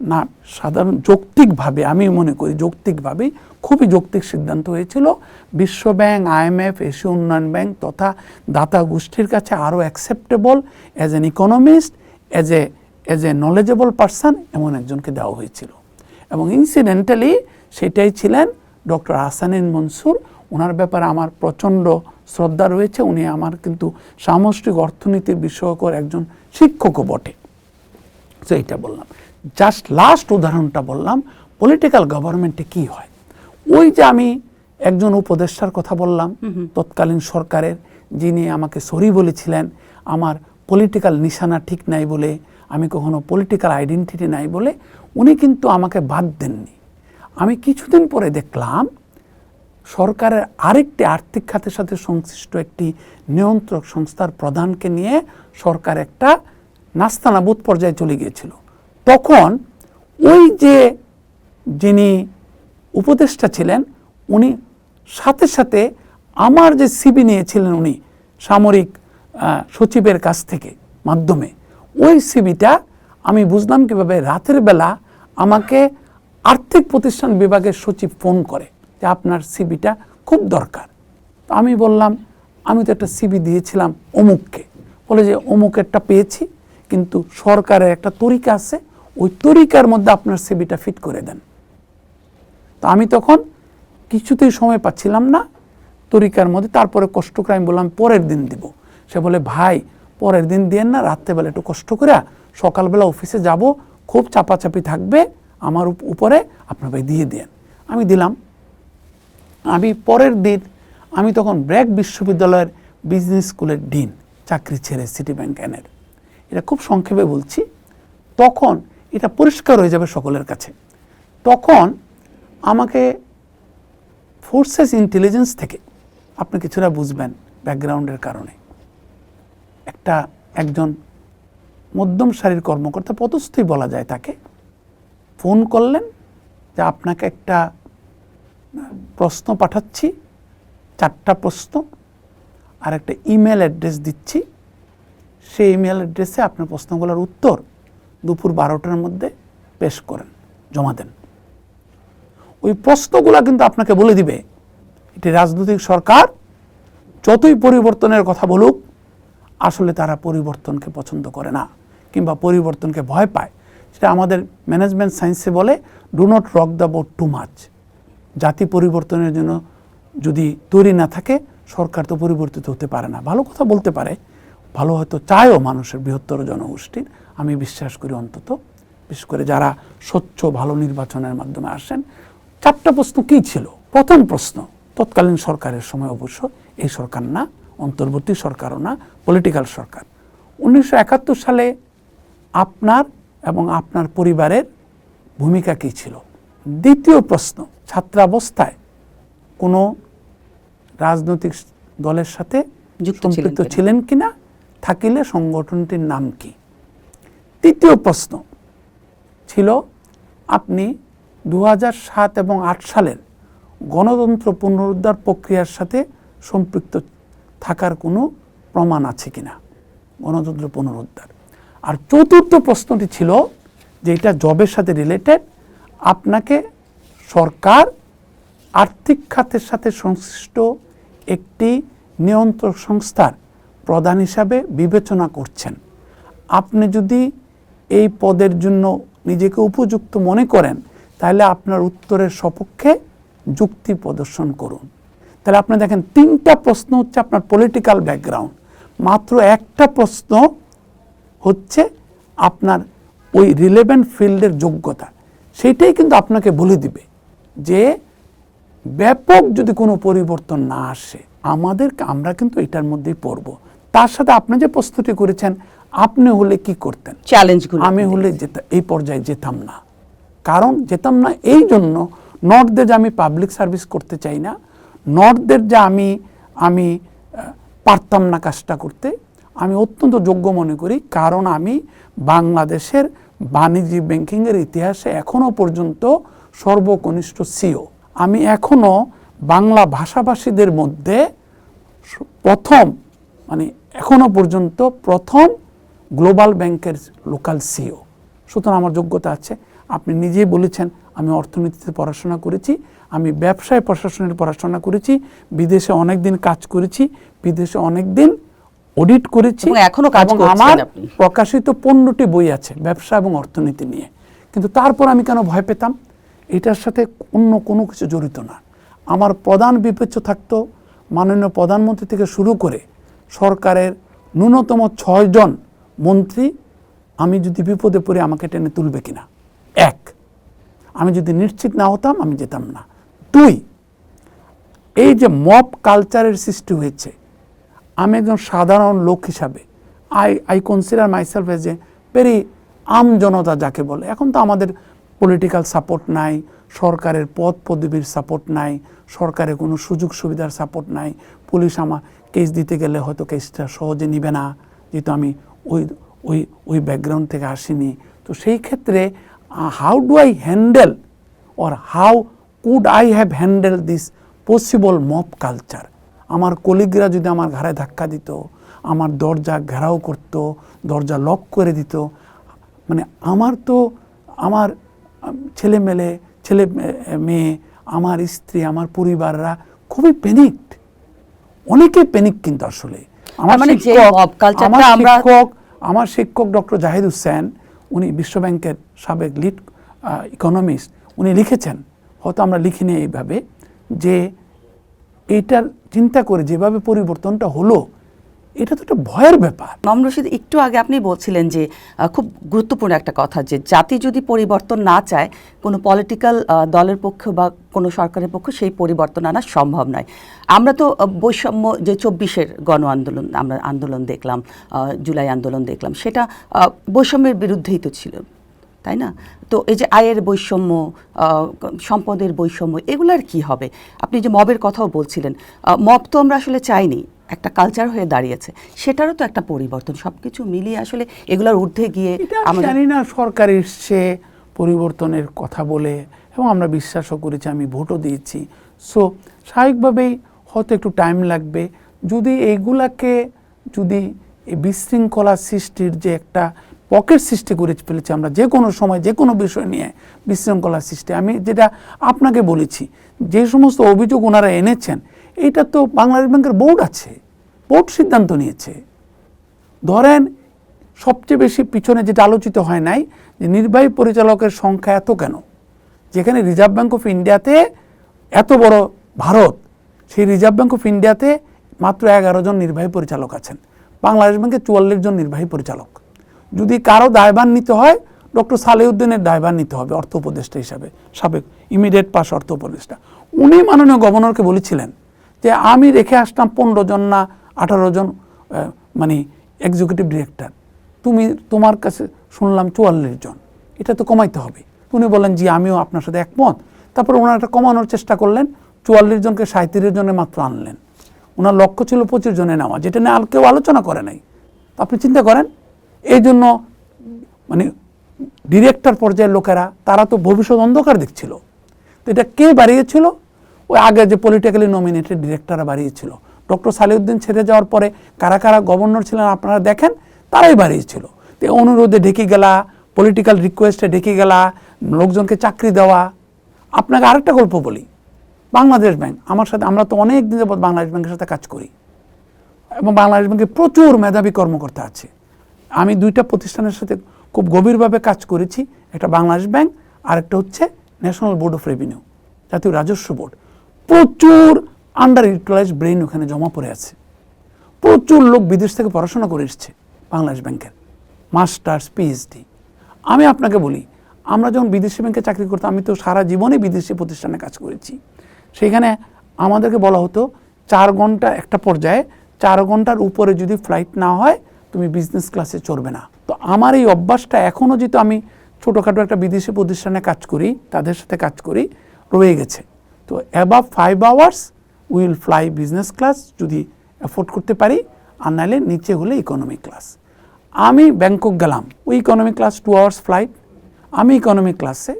না সাধারণ যৌক্তিকভাবে, আমি মনে করি যৌক্তিকভাবেই, খুবই যৌক্তিক সিদ্ধান্ত হয়েছিল বিশ্ব ব্যাংক, IMF, এশীয় উন্নয়ন ব্যাংক তথা দাতা গোষ্ঠীর কাছে আরও acceptable as an economist, as a knowledgeable person এমন একজনকে দেওয়া হয়েছিল। এবং ইনসিডেন্টালি সেটাই ছিলেন ডক্টর আহসানুল মনসুর। ওনার ব্যাপারে আমার প্রচণ্ড শ্রদ্ধা রয়েছে। উনি আমার কিন্তু সামষ্টিক অর্থনীতির বিষয়কর একজন শিক্ষকও বটে। তো এইটা বললাম, জাস্ট লাস্ট উদাহরণটা বললাম পলিটিক্যাল গভর্নমেন্টে কি হয়। ওই যে আমি একজন উপদেষ্টার কথা বললাম তৎকালীন সরকারের, যিনি আমাকে সরি বলেছিলেন আমার পলিটিক্যাল নিশানা ঠিক নাই বলে, আমি কখনো পলিটিক্যাল আইডেন্টিটি নাই বলে, উনি কিন্তু আমাকে বাদ দেননি। আমি কিছুদিন পরে দেখলাম সরকারের আরেকটি আর্থিক খাতের সাথে সংশ্লিষ্ট একটি নিয়ন্ত্রক সংস্থার প্রধানকে নিয়ে সরকার একটা নাস্তানাবুদ পর্যায়ে চলে গিয়েছিল। তখন ওই যে যিনি উপদেষ্টা ছিলেন উনি সাথে সাথে আমার যে সিবি নিয়েছিলেন উনি সামরিক সচিবের কাছ থেকে মাধ্যমে, ওই সিবিটা আমি বুঝলাম কিভাবে রাতের বেলা আমাকে আর্থিক প্রতিষ্ঠান বিভাগের সচিব ফোন করে যে আপনার সিবিটা খুব দরকার। তো আমি বললাম আমি তো একটা সিবি দিয়েছিলাম অমুককে, বলে যে অমুকেরটা পেয়েছি কিন্তু সরকারের একটা তরিকা আছে, ওই তরিকার মধ্যে আপনার সিবিটা ফিট করে দেন। তো আমি তখন কিছুতেই সময় পাচ্ছিলাম না তরিকার মধ্যে, তারপরে কষ্ট করে আমি বললাম পরের দিন দিব। সে বলে ভাই পরের দিন দিয়েন না, রাত্রেবেলা একটু কষ্ট করে সকালবেলা অফিসে যাব, খুব চাপাচাপি থাকবে আমার উপরে, আপনার ভাই দিয়ে দেন। আমি দিলাম। আমি পরের দিন আমি তখন ব্র্যাক বিশ্ববিদ্যালয়ের বিজনেস স্কুলের ডিন, চাকরি ছেড়ে সিটি ব্যাংক এনের, এটা খুব সংক্ষেপে বলছি, তখন এটা পরিষ্কার হয়ে যাবে সকলের কাছে। তখন আমাকে ফোর্সেস ইন্টেলিজেন্স থেকে, আপনি কিছুটা বুঝবেন ব্যাকগ্রাউন্ডের কারণে, একজন মধ্যম সারির কর্মকর্তা, পদস্থই বলা যায় তাকে, ফোন করলেন যে আপনাকে একটা প্রশ্ন পাঠাচ্ছি, 4টা প্রশ্ন, আর একটা ইমেল অ্যাড্রেস দিচ্ছি, সেই ইমেল অ্যাড্রেসে আপনার প্রশ্নগুলোর উত্তর দুপুর 12টার মধ্যে পেশ করেন, জমা দেন। ওই প্রশ্নগুলো কিন্তু আপনাকে বলে দিবে এটি রাজনৈতিক সরকার যতই পরিবর্তনের কথা বলুক আসলে তারা পরিবর্তনকে পছন্দ করে না কিংবা পরিবর্তনকে ভয় পায়। সেটা আমাদের ম্যানেজমেন্ট সায়েন্সে বলে do not rock the boat too much. জাতি পরিবর্তনের জন্য যদি তৈরি না থাকে সরকার তো পরিবর্তিত হতে পারে না। ভালো কথা বলতে পারে, ভালো হয়তো চায়ও মানুষের বৃহত্তর জনগোষ্ঠীর, আমি বিশ্বাস করি অন্তত, বিশেষ করে যারা স্বচ্ছ ভালো নির্বাচনের মাধ্যমে আসেন। 4টা প্রশ্ন কী ছিল? প্রথম প্রশ্ন, তৎকালীন সরকারের সময় অবশ্য এই সরকার না, অন্তর্বর্তী সরকারও না, পলিটিক্যাল সরকার, 1971 সালে আপনার এবং আপনার পরিবারের ভূমিকা কী ছিল? দ্বিতীয় প্রশ্ন, ছাত্রাবস্থায় কোনো রাজনৈতিক দলের সাথে সম্পৃক্ত ছিলেন কিনা, থাকিলে সংগঠনটির নাম কি? তৃতীয় প্রশ্ন ছিল আপনি 2007 এবং 2008 সালের গণতন্ত্র পুনরুদ্ধার প্রক্রিয়ার সাথে সম্পৃক্ত থাকার কোনো প্রমাণ আছে কিনা, গণতন্ত্র পুনরুদ্ধার। আর চতুর্থ প্রশ্নটি ছিল যে এটা জবের সাথে রিলেটেড, আপনাকে সরকার আর্থিক খাতের সাথে সংশ্লিষ্ট একটি নিয়ন্ত্রক সংস্থার প্রধান হিসাবে বিবেচনা করছেন, আপনি যদি এই পদের জন্য নিজেকে উপযুক্ত মনে করেন তাহলে আপনার উত্তরের সপক্ষে যুক্তি প্রদর্শন করুন। তাহলে আপনি দেখেন 3টা প্রশ্ন হচ্ছে আপনার পলিটিক্যাল ব্যাকগ্রাউন্ড, মাত্র একটা প্রশ্ন হচ্ছে আপনার ওই রিলেভেন্ট ফিল্ডের যোগ্যতা। সেইটাই কিন্তু আপনাকে বলে দিবে যে ব্যাপক যদি কোনো পরিবর্তন না আসে আমরা কিন্তু এটার মধ্যেই পড়ব। তার সাথে আপনি যে প্রশ্নটি করেছেন আপনি হলে কি করতেন, চ্যালেঞ্জগুলো, আমি হলে এই পর্যায়ে যেতাম না। কারণ যেতাম না এই জন্য, নর্থদের যে আমি পাবলিক সার্ভিস করতে চাই না, নর্থদের যে আমি পারতাম না কাজটা করতে, আমি অত্যন্ত যোগ্য মনে করি। কারণ আমি বাংলাদেশের বাণিজ্যিক ব্যাংকিংয়ের ইতিহাসে এখনও পর্যন্ত সর্বকনিষ্ঠ সিও, আমি এখনও বাংলা ভাষাভাষীদের মধ্যে এখনও পর্যন্ত প্রথম গ্লোবাল ব্যাংকের লোকাল সিও। সুতরাং আমার যোগ্যতা আছে। আপনি নিজেই বলেছেন আমি অর্থনীতিতে পড়াশোনা করেছি, আমি ব্যবসায় প্রশাসনের পড়াশোনা করেছি, বিদেশে অনেক দিন কাজ করেছি, বিদেশে অনেক দিন অডিট করেছি, এখনো কাজ করছেন। আমার প্রকাশিত 15টি বই আছে ব্যবসা এবং অর্থনীতি নিয়ে। কিন্তু তারপর আমি কেন ভয় পেতাম? এটার সাথে অন্য কোনো কিছু জড়িত না। আমার প্রধান বিবেচ্য থাকতো মাননীয় প্রধানমন্ত্রী থেকে শুরু করে সরকারের ন্যূনতম 6 জন মন্ত্রী আমি যদি বিপদে পড়ে আমাকে টেনে তুলবে কিনা। 1, আমি যদি নিশ্চিত না হতাম আমি যেতাম না। 2, এই যে মব কালচারের সৃষ্টি হয়েছে, আমি একজন সাধারণ লোক হিসাবে I consider myself as a very আম জনতা যাকে বলে। এখন তো আমাদের পলিটিক্যাল সাপোর্ট নাই, সরকারের পদ পদবীর সাপোর্ট নাই, সরকারের কোনো সুযোগ সুবিধার সাপোর্ট নাই। পুলিশ আমার কেস দিতে গেলে হয়তো কেসটা সহজে নিবে না, যেহেতু আমি ওই ব্যাকগ্রাউন্ড থেকে আসিনি। তো সেই ক্ষেত্রে how do I handle or how could I have handled this possible mob culture? আমার কলিগরা যদি আমার ঘাড়ে ধাক্কা দিত, আমার দরজা ঘেরাও করত, দরজা লক করে দিত, মানে আমার ছেলে মেয়ে, আমার স্ত্রী, আমার পরিবাররা খুবই প্যানিকড, অনেকে প্যানিক কিন্তু আসলে। আমার শিক্ষক ডক্টর জাহিদ হোসেন, উনি বিশ্বব্যাংকের সাবেক লিড ইকোনমিস্ট, উনি লিখেছেন, হয়তো আমরা লিখিনি এইভাবে, যে এইটার চিন্তা করে যেভাবে পরিবর্তনটা হলো, এটা তো একটা ভয়ের ব্যাপার। মামুনুর রশীদ, একটু আগে আপনি বলছিলেন যে খুব গুরুত্বপূর্ণ একটা কথা, যে জাতি যদি পরিবর্তন না চায়, কোনো পলিটিক্যাল দলের পক্ষে বা কোনো সরকারের পক্ষে সেই পরিবর্তন আনা সম্ভব নয়। আমরা তো বৈষম্য যে 24-এর গণ আন্দোলন, আমরা আন্দোলন দেখলাম, জুলাই আন্দোলন দেখলাম, সেটা বৈষম্যের বিরুদ্ধেই তো ছিল, তাই না? তো এই যে আয়ের বৈষম্য, সম্পদের বৈষম্য, এগুলার কি হবে? আপনি যে মবের কথাও বলছিলেন, মব তো আমরা আসলে চাইনি, একটা কালচার হয়ে দাঁড়িয়েছে, সেটারও তো একটা পরিবর্তন। সবকিছু মিলিয়ে আসলে এগুলোর ঊর্ধ্বে গিয়ে আমরা জানি না, সরকার এসছে পরিবর্তনের কথা বলে, এবং আমরা বিশ্বাসও করেছি, আমি ভোটও দিয়েছি। সো স্বাভাবিকভাবেই হয়তো একটু টাইম লাগবে। যদি যদি এই বিশৃঙ্খলা সৃষ্টির যে একটা পকেট সৃষ্টি করে ফেলেছে, আমরা যে কোনো সময় যে কোনো বিষয় নিয়ে বিশৃঙ্খলা সৃষ্টি, আমি যেটা আপনাকে বলেছি, যে সমস্ত অভিযোগ ওনারা এনেছেন, এটা তো বাংলাদেশ ব্যাংকের বোর্ড আছে, বোর্ড সিদ্ধান্ত নিয়েছে। ধরেন সবচেয়ে বেশি পিছনে যেটা আলোচিত হয় নাই, যে নির্বাহী পরিচালকের সংখ্যা এত কেন, যেখানে রিজার্ভ ব্যাঙ্ক অফ ইন্ডিয়াতে এত বড় ভারত, সেই রিজার্ভ ব্যাঙ্ক অফ ইন্ডিয়াতে মাত্র 11 জন নির্বাহী পরিচালক আছেন, বাংলাদেশ ব্যাংকে 44 জন নির্বাহী পরিচালক। যদি কারো দায়ভার নিতে হয়, ডক্টর সালেউদ্দিনের দায়ভার নিতে হবে, অর্থ উপদেষ্টা হিসাবে, সাবেক ইমিডিয়েট পাস অর্থ উপদেষ্টা। উনি মাননীয় গভর্নরকে বলেছিলেন যে আমি রেখে আসলাম 15 জন না 18 জন মানে এক্সিকিউটিভ ডিরেক্টর, তোমার কাছে শুনলাম 44 জন, এটা তো কমাইতে হবে। উনি বলেন জি, আমিও আপনার সাথে একমত। তারপর ওনারা একটা কমানোর চেষ্টা করলেন, 44 জনকে 37 জনে মাত্র আনলেন। ওনার লক্ষ্য ছিল 25 জনে নেওয়া, যেটা নিয়ে আর কেউ আলোচনা করে নাই। আপনি চিন্তা করেন, এই জন্য মানে ডিরেক্টর পর্যায়ের লোকেরা, তারা তো ভবিষ্যৎ অন্ধকার দেখছিল। তো এটা কে বাড়িয়েছিল? ওই আগে যে পলিটিক্যালি নমিনেটেড ডিরেক্টররা বাড়িয়েছিল। ডক্টর সালেউদ্দিন ছেড়ে যাওয়ার পরে কারা কারা গভর্নর ছিলেন আপনারা দেখেন, তারাই বাড়িয়েছিল। তো অনুরোধে ঢেকে গেলা, পলিটিক্যাল রিকোয়েস্টে ঢেকে গেলা, লোকজনকে চাকরি দেওয়া। আপনাকে আরেকটা গল্প বলি, বাংলাদেশ ব্যাংক আমার সাথে, আমরা তো অনেক দিন যাবত বাংলাদেশ ব্যাংকের সাথে কাজ করি, এবং বাংলাদেশ ব্যাংকে প্রচুর মেধাবী কর্মকর্তা আছে। আমি 2টা প্রতিষ্ঠানের সাথে খুব গভীরভাবে কাজ করেছি, একটা বাংলাদেশ ব্যাংক, আর একটা হচ্ছে ন্যাশনাল বোর্ড অফ রেভিনিউ, জাতীয় রাজস্ব বোর্ড। প্রচুর আন্ডার ইউটিলাইজ ব্রেইন ওখানে জমা পড়ে আছে। প্রচুর লোক বিদেশ থেকে পড়াশোনা করে এসছে বাংলাদেশ ব্যাংকের, মাস্টার্স, পিএইচডি। আমি আপনাকে বলি, আমরা যখন বিদেশি ব্যাংকে চাকরি করতাম, আমি তো সারা জীবনে বিদেশি প্রতিষ্ঠানে কাজ করেছি, সেখানে আমাদেরকে বলা হতো 4 ঘন্টা, একটা পর্যায়ে 4 ঘন্টার উপরে যদি ফ্লাইট না হয় তুমি বিজনেস ক্লাসে চড়বে না। তো আমার এই অভ্যাসটা এখনও, যেহেতু আমি ছোটোখাটো একটা বিদেশি প্রতিষ্ঠানে কাজ করি, তাদের সাথে কাজ করি, রয়ে গেছে। তো above 5 hours will fly business class যদি অ্যাফোর্ড করতে পারি, আর নাহলে নিচে হলে ইকোনমি ক্লাস। আমি ব্যাংকক গেলাম, ওই ইকোনমি ক্লাস 2 আওয়ার্স ফ্লাইট, আমি ইকোনমি ক্লাসে,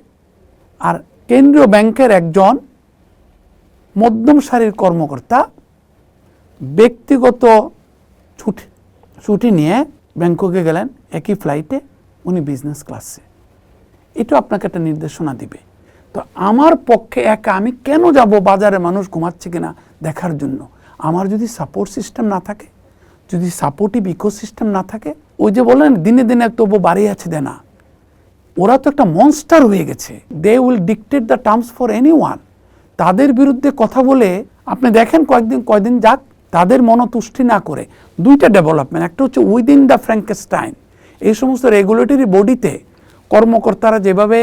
আর কেন্দ্রীয় ব্যাংকের একজন মধ্যম সারির কর্মকর্তা ব্যক্তিগত ছুটি নিয়ে ব্যাংককে গেলেন, একই ফ্লাইটে, উনি বিজনেস ক্লাসে। এটা আপনাকে একটা নির্দেশনা দিবে। তো আমার পক্ষে একা আমি কেন যাব বাজারে মানুষ ঘুমাচ্ছে কিনা দেখার জন্য? আমার যদি সাপোর্ট সিস্টেম না থাকে, যদি সাপোর্টিভ ইকোসিস্টেম না থাকে, ওই যে বলেন দিনে দিনে তবু বাড়ি আছে দেনা, ওরা তো একটা মনস্টার হয়ে গেছে। They will dictate the terms for anyone. তাদের বিরুদ্ধে কথা বলে আপনি দেখেন কয়দিন যাক, তাদের মনোতুষ্টি না করে 2টা ডেভেলপমেন্ট, একটা হচ্ছে উইদিন দ্য ফ্র্যাঙ্কেস্টাইন, এই সমস্ত রেগুলেটরি বডিতে কর্মকর্তারা যেভাবে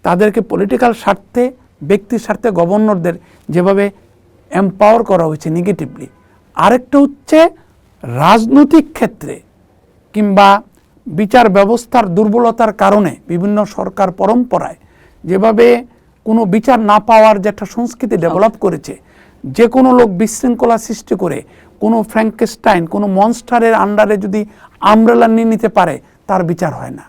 তাদেরকে পলিটিক্যাল স্বার্থে, ব্যক্তির স্বার্থে গভর্নরদের যেভাবে এম্পাওয়ার করা হয়েছে নেগেটিভলি, আরেকটা হচ্ছে রাজনৈতিক ক্ষেত্রে কিংবা বিচার ব্যবস্থার দুর্বলতার কারণে বিভিন্ন সরকার পরম্পরায় যেভাবে কোনো বিচার না পাওয়ার যে একটা সংস্কৃতি ডেভেলপ করেছে, যে কোনো লোক বিশৃঙ্খলা সৃষ্টি করে কোনো ফ্র্যাঙ্কেস্টাইন, কোনো মনস্টারের আন্ডারে যদি আমব্রেলা নিয়ে নিতে পারে, তার বিচার হয় না।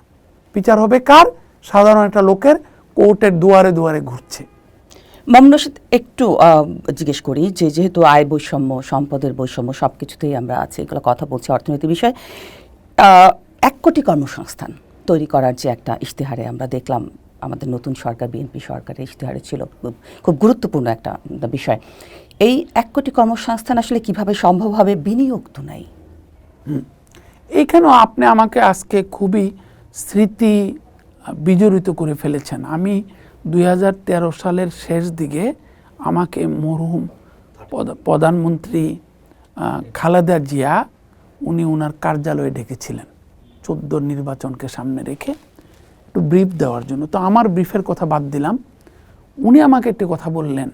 বিচার হবে কার? সাধারণ একটা লোকের কোর্টের দুয়ারে দুয়ারে ঘুরছে। মামুন রশীদ, একটু জিজ্ঞেস করি যে যেহেতু আয় বৈষম্য, সম্পদের বৈষম্য সব কিছুতেই আমরা আছি, এগুলো কথা বলছি অর্থনীতি বিষয়, 1 কোটি কর্মসংস্থান তৈরি করার যে একটা ইশতেহারে আমরা দেখলাম, আমাদের নতুন সরকার বিএনপি সরকারের ইশতেহারে ছিল, খুব গুরুত্বপূর্ণ একটা বিষয়। এই 1 কোটি কর্মসংস্থান আসলে কিভাবে সম্ভব হবে? বিনিয়োগ তো নাই। এইখানেও আপনি আমাকে আজকে খুবই স্মৃতি বিজড়িত করে ফেলেছেন। আমি 2013 সালের শেষ দিকে আমাকে মরহুম প্রধানমন্ত্রী খালেদা জিয়া উনি ওনার কার্যালয়ে ডেকেছিলেন 14 নির্বাচনকে সামনে রেখে একটু ব্রিফ দেওয়ার জন্য। তো আমার ব্রিফের কথা বাদ দিলাম, উনি আমাকে একটি কথা বললেন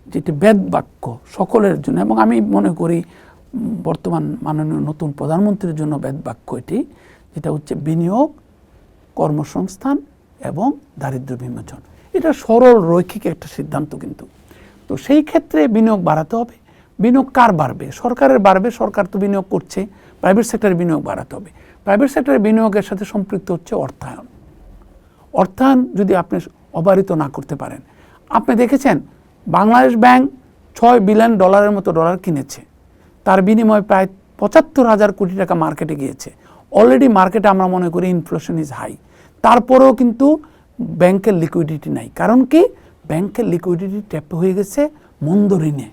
যেটি বেদ বাক্য সকলের জন্য, এবং আমি মনে করি বর্তমান মাননীয় নতুন প্রধানমন্ত্রীর জন্য বেদ বাক্য এটি, যেটা হচ্ছে বিনিয়োগ, কর্মসংস্থান এবং দারিদ্র্য বিমোচন। এটা সরল রৈখিক একটা সিদ্ধান্ত কিন্তু। তো সেই ক্ষেত্রে বিনিয়োগ বাড়াতে হবে। বিনিয়োগ কার বাড়বে? সরকারের বাড়বে, সরকার তো বিনিয়োগ করছে। প্রাইভেট সেক্টরে বিনিয়োগ বাড়াতে হবে। প্রাইভেট সেক্টরে বিনিয়োগের সাথে সম্পৃক্ত হচ্ছে অর্থায়ন। অর্থায়ন যদি আপনি অবারিত না করতে পারেন, আপনি দেখেছেন বাংলাদেশ ব্যাংক $6 বিলিয়ন মতো ডলার কিনেছে, তার বিনিময়ে প্রায় 75,000 কোটি টাকা মার্কেটে গিয়েছে। অলরেডি মার্কেটে আমরা মনে করি ইনফ্লেশন ইজ হাই, তারপরেও কিন্তু ব্যাংকের লিকুইডিটি নাই। কারণ কি? ব্যাংকের লিকুইডিটি ট্যাপ হয়ে গেছে মন্দ ঋণে।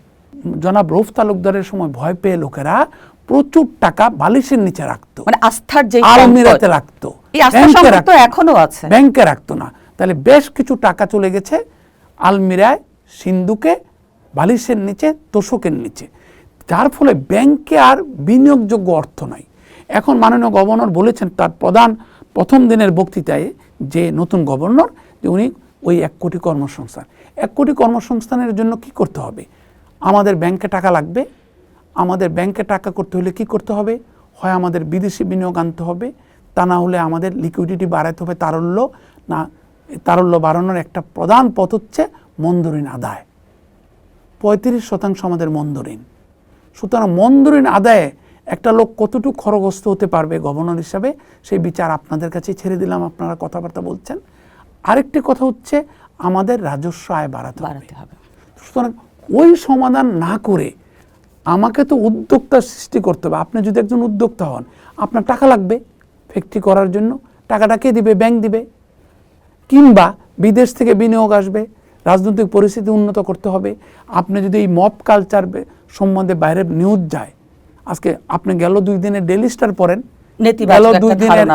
জনাব রউফ তালুকদারের সময় ভয় পেয়ে লোকেরা প্রচুর টাকা বালিশের নিচে রাখতো, মানে আস্থার যে আলমিরাতে রাখতো, এই আস্থার সম্পদ তো এখনো আছে, ব্যাংকে রাখতো না। তাহলে বেশ কিছু টাকা চলে গেছে আলমিরায়, সিন্ধুকে, বালিশের নিচে, তোষকের নিচে, যার ফলে ব্যাংকে আর বিনিয়োগযোগ্য অর্থ নাই। এখন মাননীয় গভর্নর বলেছেন তার প্রথম দিনের বক্তৃতায়, যে নতুন গভর্নর, যে উনি ওই 1 কোটি কর্মসংস্থান, 1 কোটি কর্মসংস্থানের জন্য কি করতে হবে? আমাদের ব্যাংকে টাকা লাগবে। আমাদের ব্যাংকে টাকা করতে হলে কি করতে হবে? হয় আমাদের বিদেশি বিনিয়োগ আনতে হবে, তা না হলে আমাদের লিকুইডিটি বাড়াতে হবে। তারল্য বাড়ানোর একটা প্রধান পথ হচ্ছে মন্দঋণ আদায়। 35% আমাদের মন্দঋণ। সুতরাং মন্দঋণ আদায়ে একটা লোক কতটুকু খরগস্ত হতে পারবে গভর্নর হিসাবে, সেই বিচার আপনাদের কাছে ছেড়ে দিলাম, আপনারা কথাবার্তা বলছেন। আরেকটি কথা হচ্ছে আমাদের রাজস্ব আয় বাড়াতে হবে। সুতরাং ওই সমাধান না করে আমাকে তো উদ্যোক্তা সৃষ্টি করতে হবে। আপনি যদি একজন উদ্যোক্তা হন, আপনার টাকা লাগবে ফ্যাক্টরি করার জন্য, টাকাটা কে দিবে? ব্যাংক দিবে। কিংবা বিদেশ থেকে বিনিয়োগ আসবে, রাজনৈতিক পরিস্থিতি উন্নত করতে হবে। আপনি যদি এই মব কালচার সম্বন্ধে বাইরে নিউজ যায়, আজকে আপনি গেল 2 দিনে ডেইলি স্টার পড়েন, গেল 2 দিনের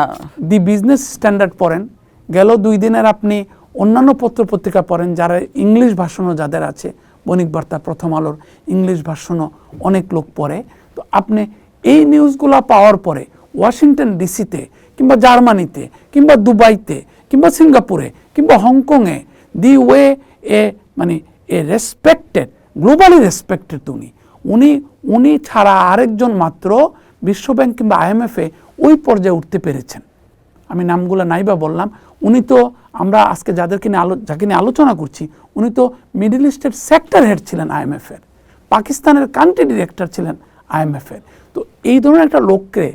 দি বিজনেস স্ট্যান্ডার্ড পড়েন, গেল 2 দিনের আপনি অন্যান্য পত্রিকা পড়েন যারা ইংলিশ ভাষণও যাদের আছে, বণিক বার্তা, প্রথম আলোর ইংলিশ ভাষণও অনেক লোক পড়ে। তো আপনি এই নিউজগুলো পাওয়ার পরে ওয়াশিংটন ডিসিতে কিংবা জার্মানিতে কিংবা দুবাইতে কিংবা সিঙ্গাপুরে কিংবা হংকংয়ে the way a respected, globally respected উনি ছাড়া আরেকজন মাত্র বিশ্বব্যাংক কিংবা IMF-এ ওই পর্যায়ে উঠতে পেরেছেন। আমি নামগুলো নাইবা বললাম। উনি তো আমরা আজকে যাকে নিয়ে আলোচনা করছি, উনি তো মিডল ইস্টের সেক্টর হেড ছিলেন IMF-এর, পাকিস্তানের কান্ট্রি ডিরেক্টর ছিলেন IMF-এর। তো এই ধরনের একটা লোককে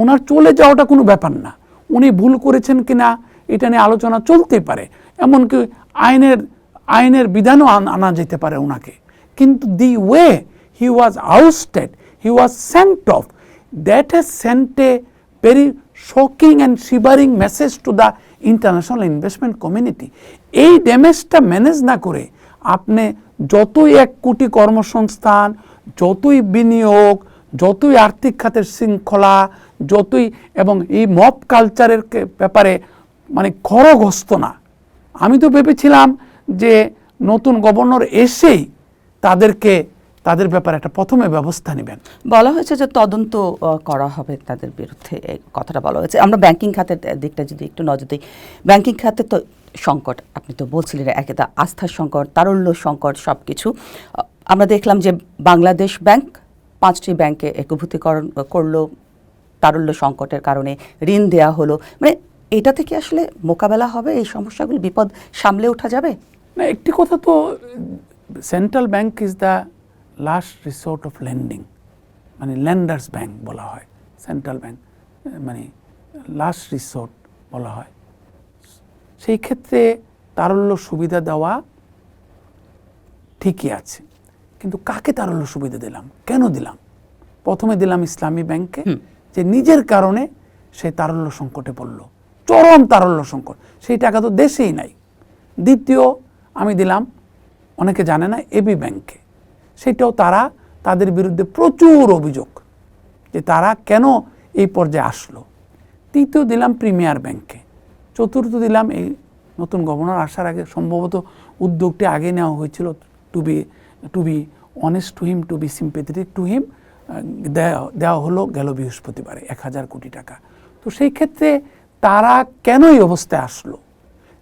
ওনার চলে যাওয়াটা কোনো ব্যাপার না। উনি ভুল করেছেন কিনা এটা নিয়ে আলোচনা চলতেই পারে, এমনকি আইনের বিধানও আনা যেতে পারে ওনাকে। কিন্তু the way he was ousted, he was sent of, that has sent a very shocking and shivering message to the international investment community. এই ড্যামেজটা ম্যানেজ না করে আপনি যতই 1 কোটি কর্মসংস্থান, যতই বিনিয়োগ, যতই আর্থিক খাতের শৃঙ্খলা, এবং এই মব কালচারের ব্যাপারে খড়গহস্ত না। আমি তো ভেবেছিলাম যে নতুন গভর্নর এসেই তাদের ব্যাপারে একটা প্রথমে ব্যবস্থা নেবেন। বলা হয়েছে যে তদন্ত করা হবে তাদের বিরুদ্ধে, এই কথাটা বলা হয়েছে। আমরা ব্যাংকিং খাতের দিকটা যদি একটু নজর দিই, ব্যাংকিং খাতে তো সংকট, আপনি তো বলছিলেন, একেটা আস্থার সংকট, তারল্য সংকট, সব কিছু। আমরা দেখলাম যে বাংলাদেশ ব্যাংক 5টি ব্যাংকে একীভূতকরণ করলো, তারল্য সংকটের কারণে ঋণ দেয়া হলো। এটা থেকে আসলে মোকাবেলা হবে, এই সমস্যাগুলো, বিপদ সামলে ওঠা যাবে না? একটি কথা তো, central bank is the last resort of lending, lender's bank বলা হয়। সেন্ট্রাল ব্যাংক লাস্ট রিসোর্ট, বলা হয়। সেই ক্ষেত্রে তারল্য সুবিধা দেওয়া ঠিকই আছে, কিন্তু কাকে তারল্য সুবিধা দিলাম, কেন দিলাম? প্রথমে দিলাম ইসলামী ব্যাংকে, যে নিজের কারণে সে তারল্য সংকটে পড়ল, চরম তারল্য সংকট, সেই টাকা তো দেশেই নাই। দ্বিতীয় আমি দিলাম, অনেকে জানে না, এবি ব্যাংকে, সেটাও তাদের বিরুদ্ধে প্রচুর অভিযোগ যে তারা কেন এই পর্যায়ে আসলো। তৃতীয় দিলাম প্রিমিয়ার ব্যাংকে। চতুর্থ দিলাম এই নতুন গভর্নর আসার আগে সম্ভবত উদ্যোগটি আগে নেওয়া হয়েছিল, to be honest to him, to be sympathetic to him, দেওয়া হলো গেল বৃহস্পতিবারে 1000 কোটি টাকা। তো সেই ক্ষেত্রে তারা কেন এই অবস্থায় আসলো?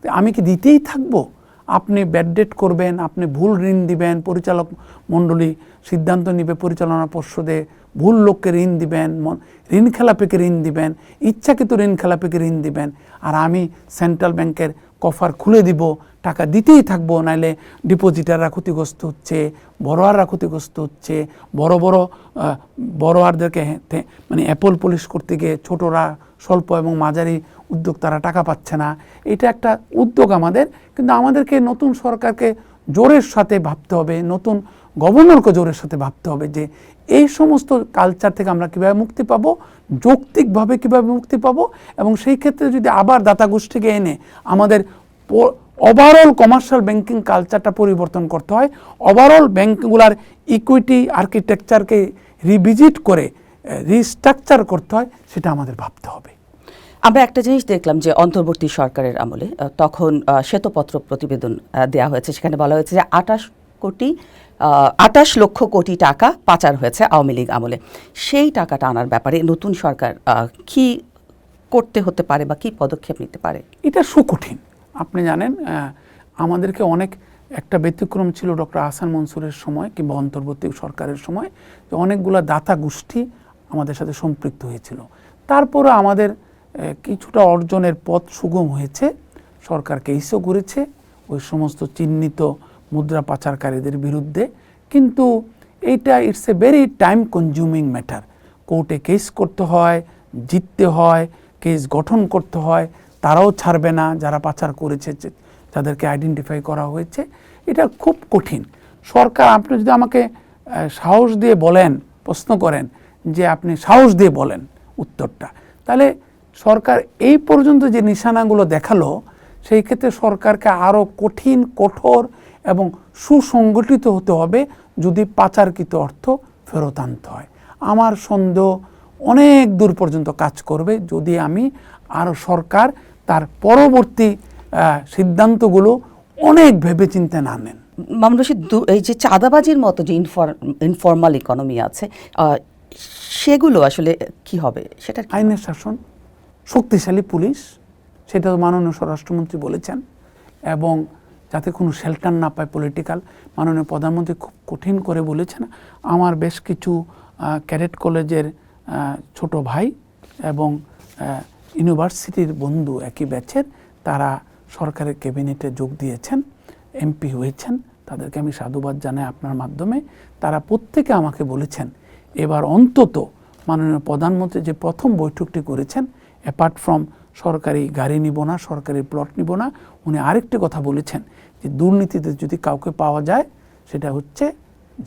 আমি কি দিতেই থাকবো? আপনি ব্যাড ডেট করবেন, আপনি ভুল ঋণ দিবেন, পরিচালক মণ্ডলী সিদ্ধান্ত নিবে পরিচালনা পর্ষদে, ভুল লোককে ঋণ দিবেন, ঋণ খেলাপিকে ঋণ দিবেন, ইচ্ছাকৃত ঋণ খেলাপিকে ঋণ দিবেন, আর আমি সেন্ট্রাল ব্যাংকের কফার খুলে দিব, টাকা দিতেই থাকবো, নাইলে ডিপোজিটাররা ক্ষতিগ্রস্ত হচ্ছে, বড়োয়াররা ক্ষতিগ্রস্ত হচ্ছে, বড়োয়ারদেরকে মানে অ্যাপল পলিশ করতে গিয়ে ছোটরা, স্বল্প এবং মাঝারি উদ্যোক্তারা টাকা পাচ্ছে না। এটা একটা উদ্যোগ আমাদের, কিন্তু আমাদেরকে নতুন সরকারকে জোরের সাথে ভাবতে হবে, নতুন গভর্নরকে জোরের সাথে ভাবতে হবে যে এই সমস্ত কালচার থেকে আমরা কীভাবে মুক্তি পাবো, যৌক্তিকভাবে কীভাবে মুক্তি পাবো, এবং সেই ক্ষেত্রে যদি আবার দাতা গোষ্ঠীকে এনে আমাদের ওভারঅল কমার্শিয়াল ব্যাংকিং কালচারটা পরিবর্তন করতে হয়, ওভারঅল ব্যাংকগুলার ইকুইটি আর্কিটেকচারকে রিভিজিট করে রিস্ট্রাকচার করতে হয়, সেটা আমাদের ভাবতে হবে। আমরা একটা জিনিস দেখলাম যে অন্তর্বর্তী সরকারের আমলে তখন শ্বেতপত্র প্রতিবেদন দেওয়া হয়েছে, সেখানে বলা হয়েছে যে 28 লক্ষ কোটি টাকা পাচার হয়েছে আওয়ামী লীগ আমলে। সেই টাকাটা আনার ব্যাপারে নতুন সরকার কি করতে হতে পারে বা কি পদক্ষেপ নিতে পারে? এটা সুকঠিন। আপনি জানেন, আমাদেরকে একটা ব্যতিক্রম ছিল ডক্টর আহসান মনসুরের সময় কিংবা অন্তর্বর্তী সরকারের সময়, যে অনেকগুলো দাতা গোষ্ঠী আমাদের সাথে সম্পৃক্ত হয়েছিল। তারপরে আমাদের কিছুটা অর্জনের পথ সুগম হয়েছে, সরকার কেসও করেছে ওই সমস্ত চিহ্নিত মুদ্রা পাচারকারীদের বিরুদ্ধে, কিন্তু এইটা it's a very time consuming matter. কোর্টে কেস করতে হয়, জিততে হয়, কেস গঠন করতে হয়, তারাও ছাড়বে না যারা পাচার করেছে, যাদেরকে আইডেন্টিফাই করা হয়েছে। এটা খুব কঠিন। সরকার, আপনি যদি আমাকে সাহস দিয়ে বলেন, প্রশ্ন করেন যে আপনি সাহস দিয়ে বলেন উত্তরটা, তাহলে সরকার এই পর্যন্ত যে নিশানাগুলো দেখালো, সেই ক্ষেত্রে সরকারকে আরও কঠিন, কঠোর এবং সুসংগঠিত হতে হবে যদি পাচারকৃত অর্থ ফেরত আনতে হয়। আমার সন্দেহ অনেক দূর পর্যন্ত কাজ করবে যদি আরও সরকার তার পরবর্তী সিদ্ধান্তগুলো অনেক ভেবেচিন্তে না নেন। মামুনুর রশীদ, এই যে চাঁদাবাজির মতো যে ইনফর্মাল ইকোনমি আছে, সেগুলো আসলে কি হবে? সেটা আইনের শাসন, শক্তিশালী পুলিশ, সেটা তো মাননীয় স্বরাষ্ট্রমন্ত্রী বলেছেন, এবং যাতে কোনো শেল্টার না পায় পলিটিক্যাল। মাননীয় প্রধানমন্ত্রী খুব কঠিন করে বলেছেন। আমার বেশ কিছু ক্যাডেট কলেজের ছোট ভাই এবং ইউনিভার্সিটির বন্ধু একই ব্যাচের, তারা সরকারের ক্যাবিনেটে যোগ দিয়েছেন, এমপি হয়েছেন, তাদেরকে আমি সাধুবাদ জানাই আপনার মাধ্যমে। তারা প্রত্যেকে আমাকে বলেছেন এবার অন্তত মাননীয় প্রধানমন্ত্রী যে প্রথম বৈঠকটি করেছেন, অ্যাপার্ট ফ্রম সরকারি গাড়ি নিব না, সরকারি প্লট নিব না, উনি আরেকটি কথা বলেছেন যে দুর্নীতিতে যদি কাউকে পাওয়া যায় সেটা হচ্ছে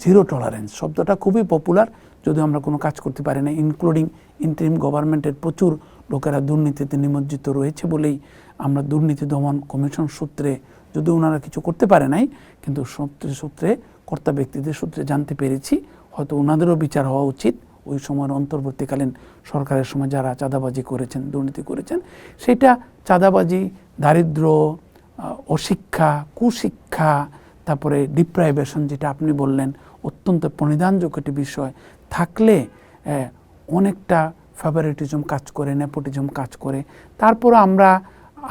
জিরো টলারেন্স। শব্দটা খুবই পপুলার, যদিও আমরা কোনো কাজ করতে পারি না, ইনক্লুডিং ইন্টারিম গভর্নমেন্টের প্রচুর লোকেরা দুর্নীতিতে নিমজ্জিত রয়েছে বলেই আমরা দুর্নীতি দমন কমিশন সূত্রে, যদিও ওনারা কিছু করতে পারে নাই, কিন্তু সূত্রে কর্তা ব্যক্তিদের সূত্রে জানতে পেরেছি, হয়তো ওনাদেরও বিচার হওয়া উচিত। ওই সময়ের অন্তর্বর্তীকালীন সরকারের সময় যারা চাঁদাবাজি করেছেন, দুর্নীতি করেছেন, সেটা চাঁদাবাজি, দারিদ্র, অশিক্ষা, কুশিক্ষা, তারপরে ডিপ্রাইভেশন, যেটা আপনি বললেন, অত্যন্ত প্রণিধানযোগ্য একটি বিষয় থাকলে অনেকটা ফেভারিটিজম কাজ করে, নেপোটিজম কাজ করে। তারপর আমরা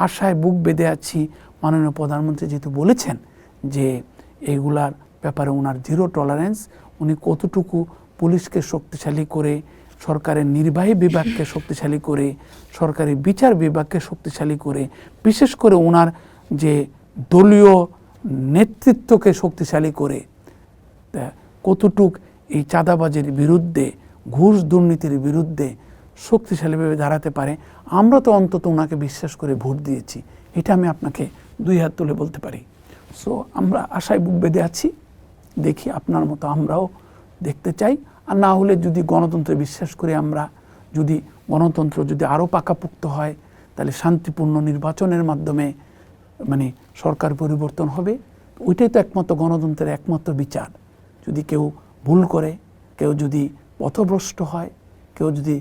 আশায় বুক বেঁধে আছি, মাননীয় প্রধানমন্ত্রী যেহেতু বলেছেন যে এইগুলার ব্যাপারে ওনার জিরো টলারেন্স, উনি কতটুকু পুলিশকে শক্তিশালী করে, সরকারের নির্বাহী বিভাগকে শক্তিশালী করে, সরকারি বিচার বিভাগকে শক্তিশালী করে, বিশেষ করে ওনার যে দলীয় নেতৃত্বকে শক্তিশালী করে কতটুক এই চাঁদাবাজির বিরুদ্ধে, ঘুষ দুর্নীতির বিরুদ্ধে শক্তিশালীভাবে দাঁড়াতে পারে, আমরা তো অন্তত ওনাকে বিশ্বাস করে ভোট দিয়েছি, এটা আমি আপনাকে দুই হাত তুলে বলতে পারি। সো আমরা আশায় বুক বেঁধে আছি, দেখি আপনার মতো আমরাও দেখতে চাই। আর না হলে যদি গণতন্ত্রে বিশ্বাস করে আমরা, যদি গণতন্ত্র যদি আরও পাকাপোক্ত হয়, তাহলে শান্তিপূর্ণ নির্বাচনের মাধ্যমে মানে সরকার পরিবর্তন হবে। ওইটাই তো একমাত্র গণতন্ত্রের একমাত্র বিচার। যদি কেউ ভুল করে, কেউ যদি পথভ্রষ্ট হয়, কেউ যদি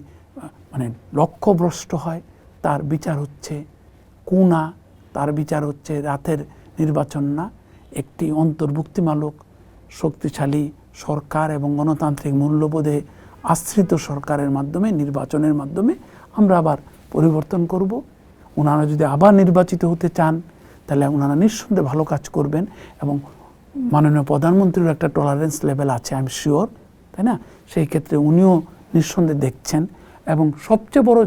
মানে লক্ষ্যভ্রষ্ট হয়, তার বিচার হচ্ছে কুনা, তার বিচার হচ্ছে রাতের নির্বাচন না, একটি অন্তর্ভুক্তিমূলক শক্তিশালী সরকার এবং গণতান্ত্রিক মূল্যবোধে আশ্রিত সরকারের মাধ্যমে, নির্বাচনের মাধ্যমে আমরা আবার পরিবর্তন করব। ওনারা যদি আবার নির্বাচিত হতে চান, তাহলে ওনারা নিঃসন্দেহে ভালো কাজ করবেন এবং মাননীয় প্রধানমন্ত্রীর একটা টলারেন্স লেভেল আছে, আই এম শিওর, তাই না? সেই ক্ষেত্রে উনিও নিঃসন্দেহে দেখছেন। এবং সবচেয়ে বড়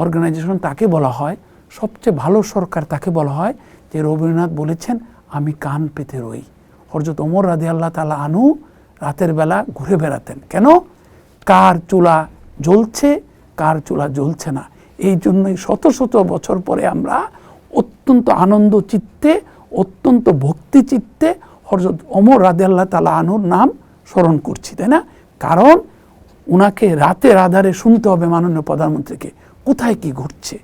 অর্গানাইজেশন তাকে বলা হয়, সবচেয়ে ভালো সরকার তাকে বলা হয় যে রবীন্দ্রনাথ বলেছেন, আমি কান পেতে রই। হযরত ওমর রাদিয়াল্লাহু তাআলা আনহু রাতের বেলা ঘুরে বেড়াতেন। কেন? কার চুলা জ্বলছে, কার চুলা জ্বলছে না। এই জন্যই শত শত বছর পরে আমরা অত্যন্ত আনন্দ চিত্তে, অত্যন্ত ভক্তি চিত্তে হযরত ওমর রাদিয়াল্লাহু তাআলা আনহুর নাম স্মরণ করছি, তাই না? কারণ উনাকে রাতের আধারে শুনতে হবে মাননীয় প্রধানমন্ত্রীকে, কোথায় কি ঘটছে,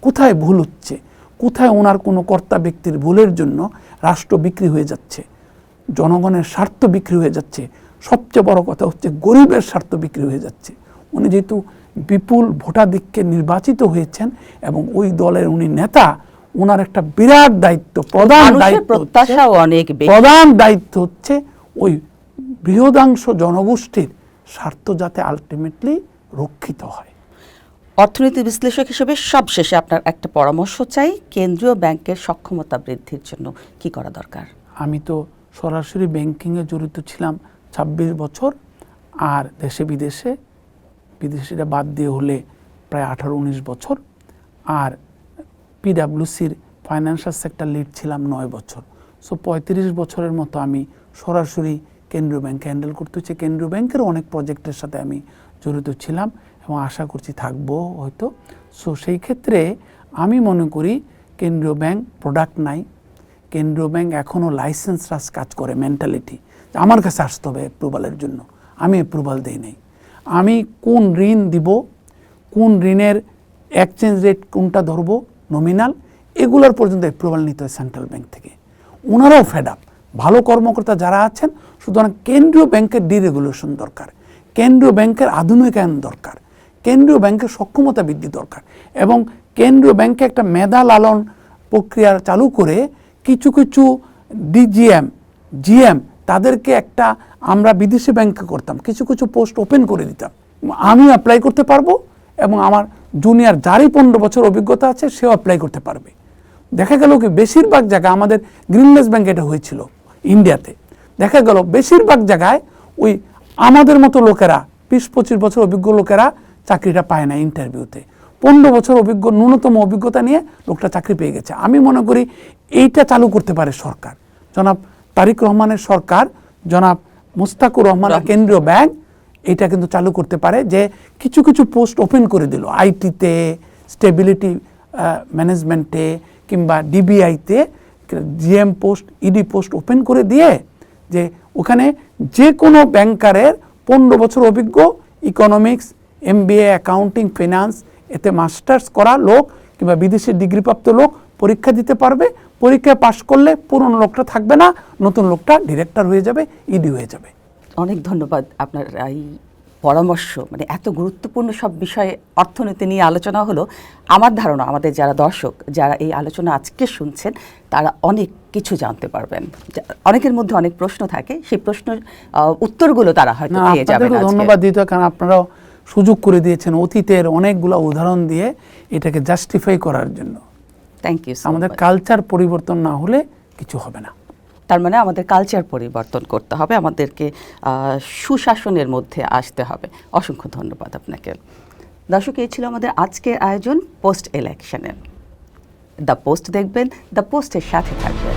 কোথায় ভুল হচ্ছে, কোথায় ওনার কোনো কর্তা ব্যক্তির ভুলের জন্য রাষ্ট্র বিক্রি হয়ে যাচ্ছে, জনগণের স্বার্থ বিক্রি হয়ে যাচ্ছে, সবচেয়ে বড় কথা হচ্ছে গরিবের স্বার্থ বিক্রি হয়ে যাচ্ছে। উনি যেহেতু বিপুল ভোটাধিক্যে নির্বাচিত হয়েছেন এবং ওই দলের উনি নেতা, ওনার একটা বিরাট দায়িত্ব, প্রধান দায়িত্ব হচ্ছে ওই বৃহদাংশ জনগোষ্ঠীর স্বার্থ যাতে আলটিমেটলি রক্ষিত হয়। অর্থনীতি বিশ্লেষক হিসেবে সবশেষে আপনার একটা পরামর্শ চাই, কেন্দ্রীয় ব্যাংকের সক্ষমতা বৃদ্ধির জন্য কি করা দরকার? আমি তো সরাসরি ব্যাংকিংয়ে জড়িত ছিলাম 26 বছর, আর দেশে বিদেশিরা বাদ দিয়ে হলে প্রায় 18-19 বছর, আর পিডাব্লিউসির ফাইন্যান্সিয়াল সেক্টর লিড ছিলাম 9 বছর। সো 35 বছরের মতো আমি সরাসরি কেন্দ্রীয় ব্যাংক হ্যান্ডেল করতে হচ্ছে। কেন্দ্রীয় ব্যাংকের অনেক প্রজেক্টের সাথে আমি জড়িত ছিলাম এবং আশা করছি থাকবো হয়তো। সো সেই ক্ষেত্রে আমি মনে করি কেন্দ্রীয় ব্যাংক প্রোডাক্ট নাই, কেন্দ্রীয় ব্যাংক এখনও লাইসেন্স রাজ কাজ করে মেন্টালিটি, আমার কাছে আসতে হবে অ্যাপ্রুভালের জন্য, আমি অ্যাপ্রুভাল দিই নাই। আমি কোন ঋণ দিব, কোন ঋণের এক্সচেঞ্জ রেট কোনটা ধরবো, নমিনাল, এগুলোর পর্যন্ত অ্যাপ্রুভাল নিতে হয় সেন্ট্রাল ব্যাংক থেকে। ওনারাও ফেড আপ, ভালো কর্মকর্তা যারা আছেন। সুতরাং কেন্দ্রীয় ব্যাংকের ডিরেগুলেশন দরকার, কেন্দ্রীয় ব্যাংকের আধুনিকায়ন দরকার, কেন্দ্রীয় ব্যাংকের সক্ষমতা বৃদ্ধি দরকার এবং কেন্দ্রীয় ব্যাংকে একটা মেধা লালন প্রক্রিয়া চালু করে কিছু কিছু ডিজিএম, জিএম তাদেরকে একটা, আমরা বিদেশি ব্যাংকে করতাম, কিছু কিছু পোস্ট ওপেন করে দিতাম, আমি অ্যাপ্লাই করতে পারবো এবং আমার জুনিয়র যারই 15 বছর অভিজ্ঞতা আছে সেও অ্যাপ্লাই করতে পারবে। দেখা গেল কি বেশিরভাগ জায়গায়, আমাদের গ্রিনলেস ব্যাংক এটা হয়েছিল ইন্ডিয়াতে, দেখা গেল বেশিরভাগ জায়গায় ওই আমাদের মতো লোকেরা 20-25 বছর অভিজ্ঞ লোকেরা চাকরিটা পায় না ইন্টারভিউতে। 15 বছর অভিজ্ঞ, ন্যূনতম অভিজ্ঞতা নিয়ে লোকটা চাকরি পেয়ে গেছে। আমি মনে করি এইটা চালু করতে পারে সরকার, জনাব তারিক রহমানের সরকার, জনাব মুস্তাকুর রহমানের কেন্দ্রীয় ব্যাংক এটা কিন্তু চালু করতে পারে যে কিছু কিছু পোস্ট ওপেন করে দিল, আইটিতে, স্টেবিলিটি ম্যানেজমেন্টে কিংবা ডিবিআইতে GM post, ED post open করে দিয়ে যে ওখানে যে কোনো ব্যাংকারের 15 বছর অভিজ্ঞ, ইকোনমিক্স, MBA, অ্যাকাউন্টিং, ফিনান্স, এতে মাস্টার্স করা লোক কিংবা বিদেশি ডিগ্রিপ্রাপ্ত লোক পরীক্ষা দিতে পারবে। পরীক্ষায় পাশ করলে পুরনো লোকটা থাকবে না, নতুন লোকটা ডিরেক্টর হয়ে যাবে, ইডি হয়ে যাবে। অনেক ধন্যবাদ আপনার এই পরামর্শ, মানে এত গুরুত্বপূর্ণ সব বিষয়ে অর্থনীতি নিয়ে আলোচনা হলো। আমার ধারণা আমাদের যারা দর্শক, যারা এই আলোচনা আজকে শুনছেন, তারা অনেক কিছু জানতে পারবেন। অনেকের মধ্যে অনেক প্রশ্ন থাকে, সেই প্রশ্নের উত্তরগুলো তারা হয়তো পেয়ে যাবেন। ধন্যবাদ দিতে, কারণ আপনারাও সুযোগ করে দিয়েছেন অতীতের অনেকগুলো উদাহরণ দিয়ে এটাকে জাস্টিফাই করার জন্য। Thank you. আমাদের কালচার পরিবর্তন না হলে কিছু হবে না। তার মানে আমাদের কালচার পরিবর্তন করতে হবে, আমাদেরকে সুশাসনের মধ্যে আসতে হবে। অসংখ্য ধন্যবাদ আপনাকে। দর্শক, এই ছিল আমাদের আজকের আয়োজন পোস্ট ইলেকশনের। দ্য পোস্ট দেখবেন, দ্য পোস্টের সাথে থাকবেন।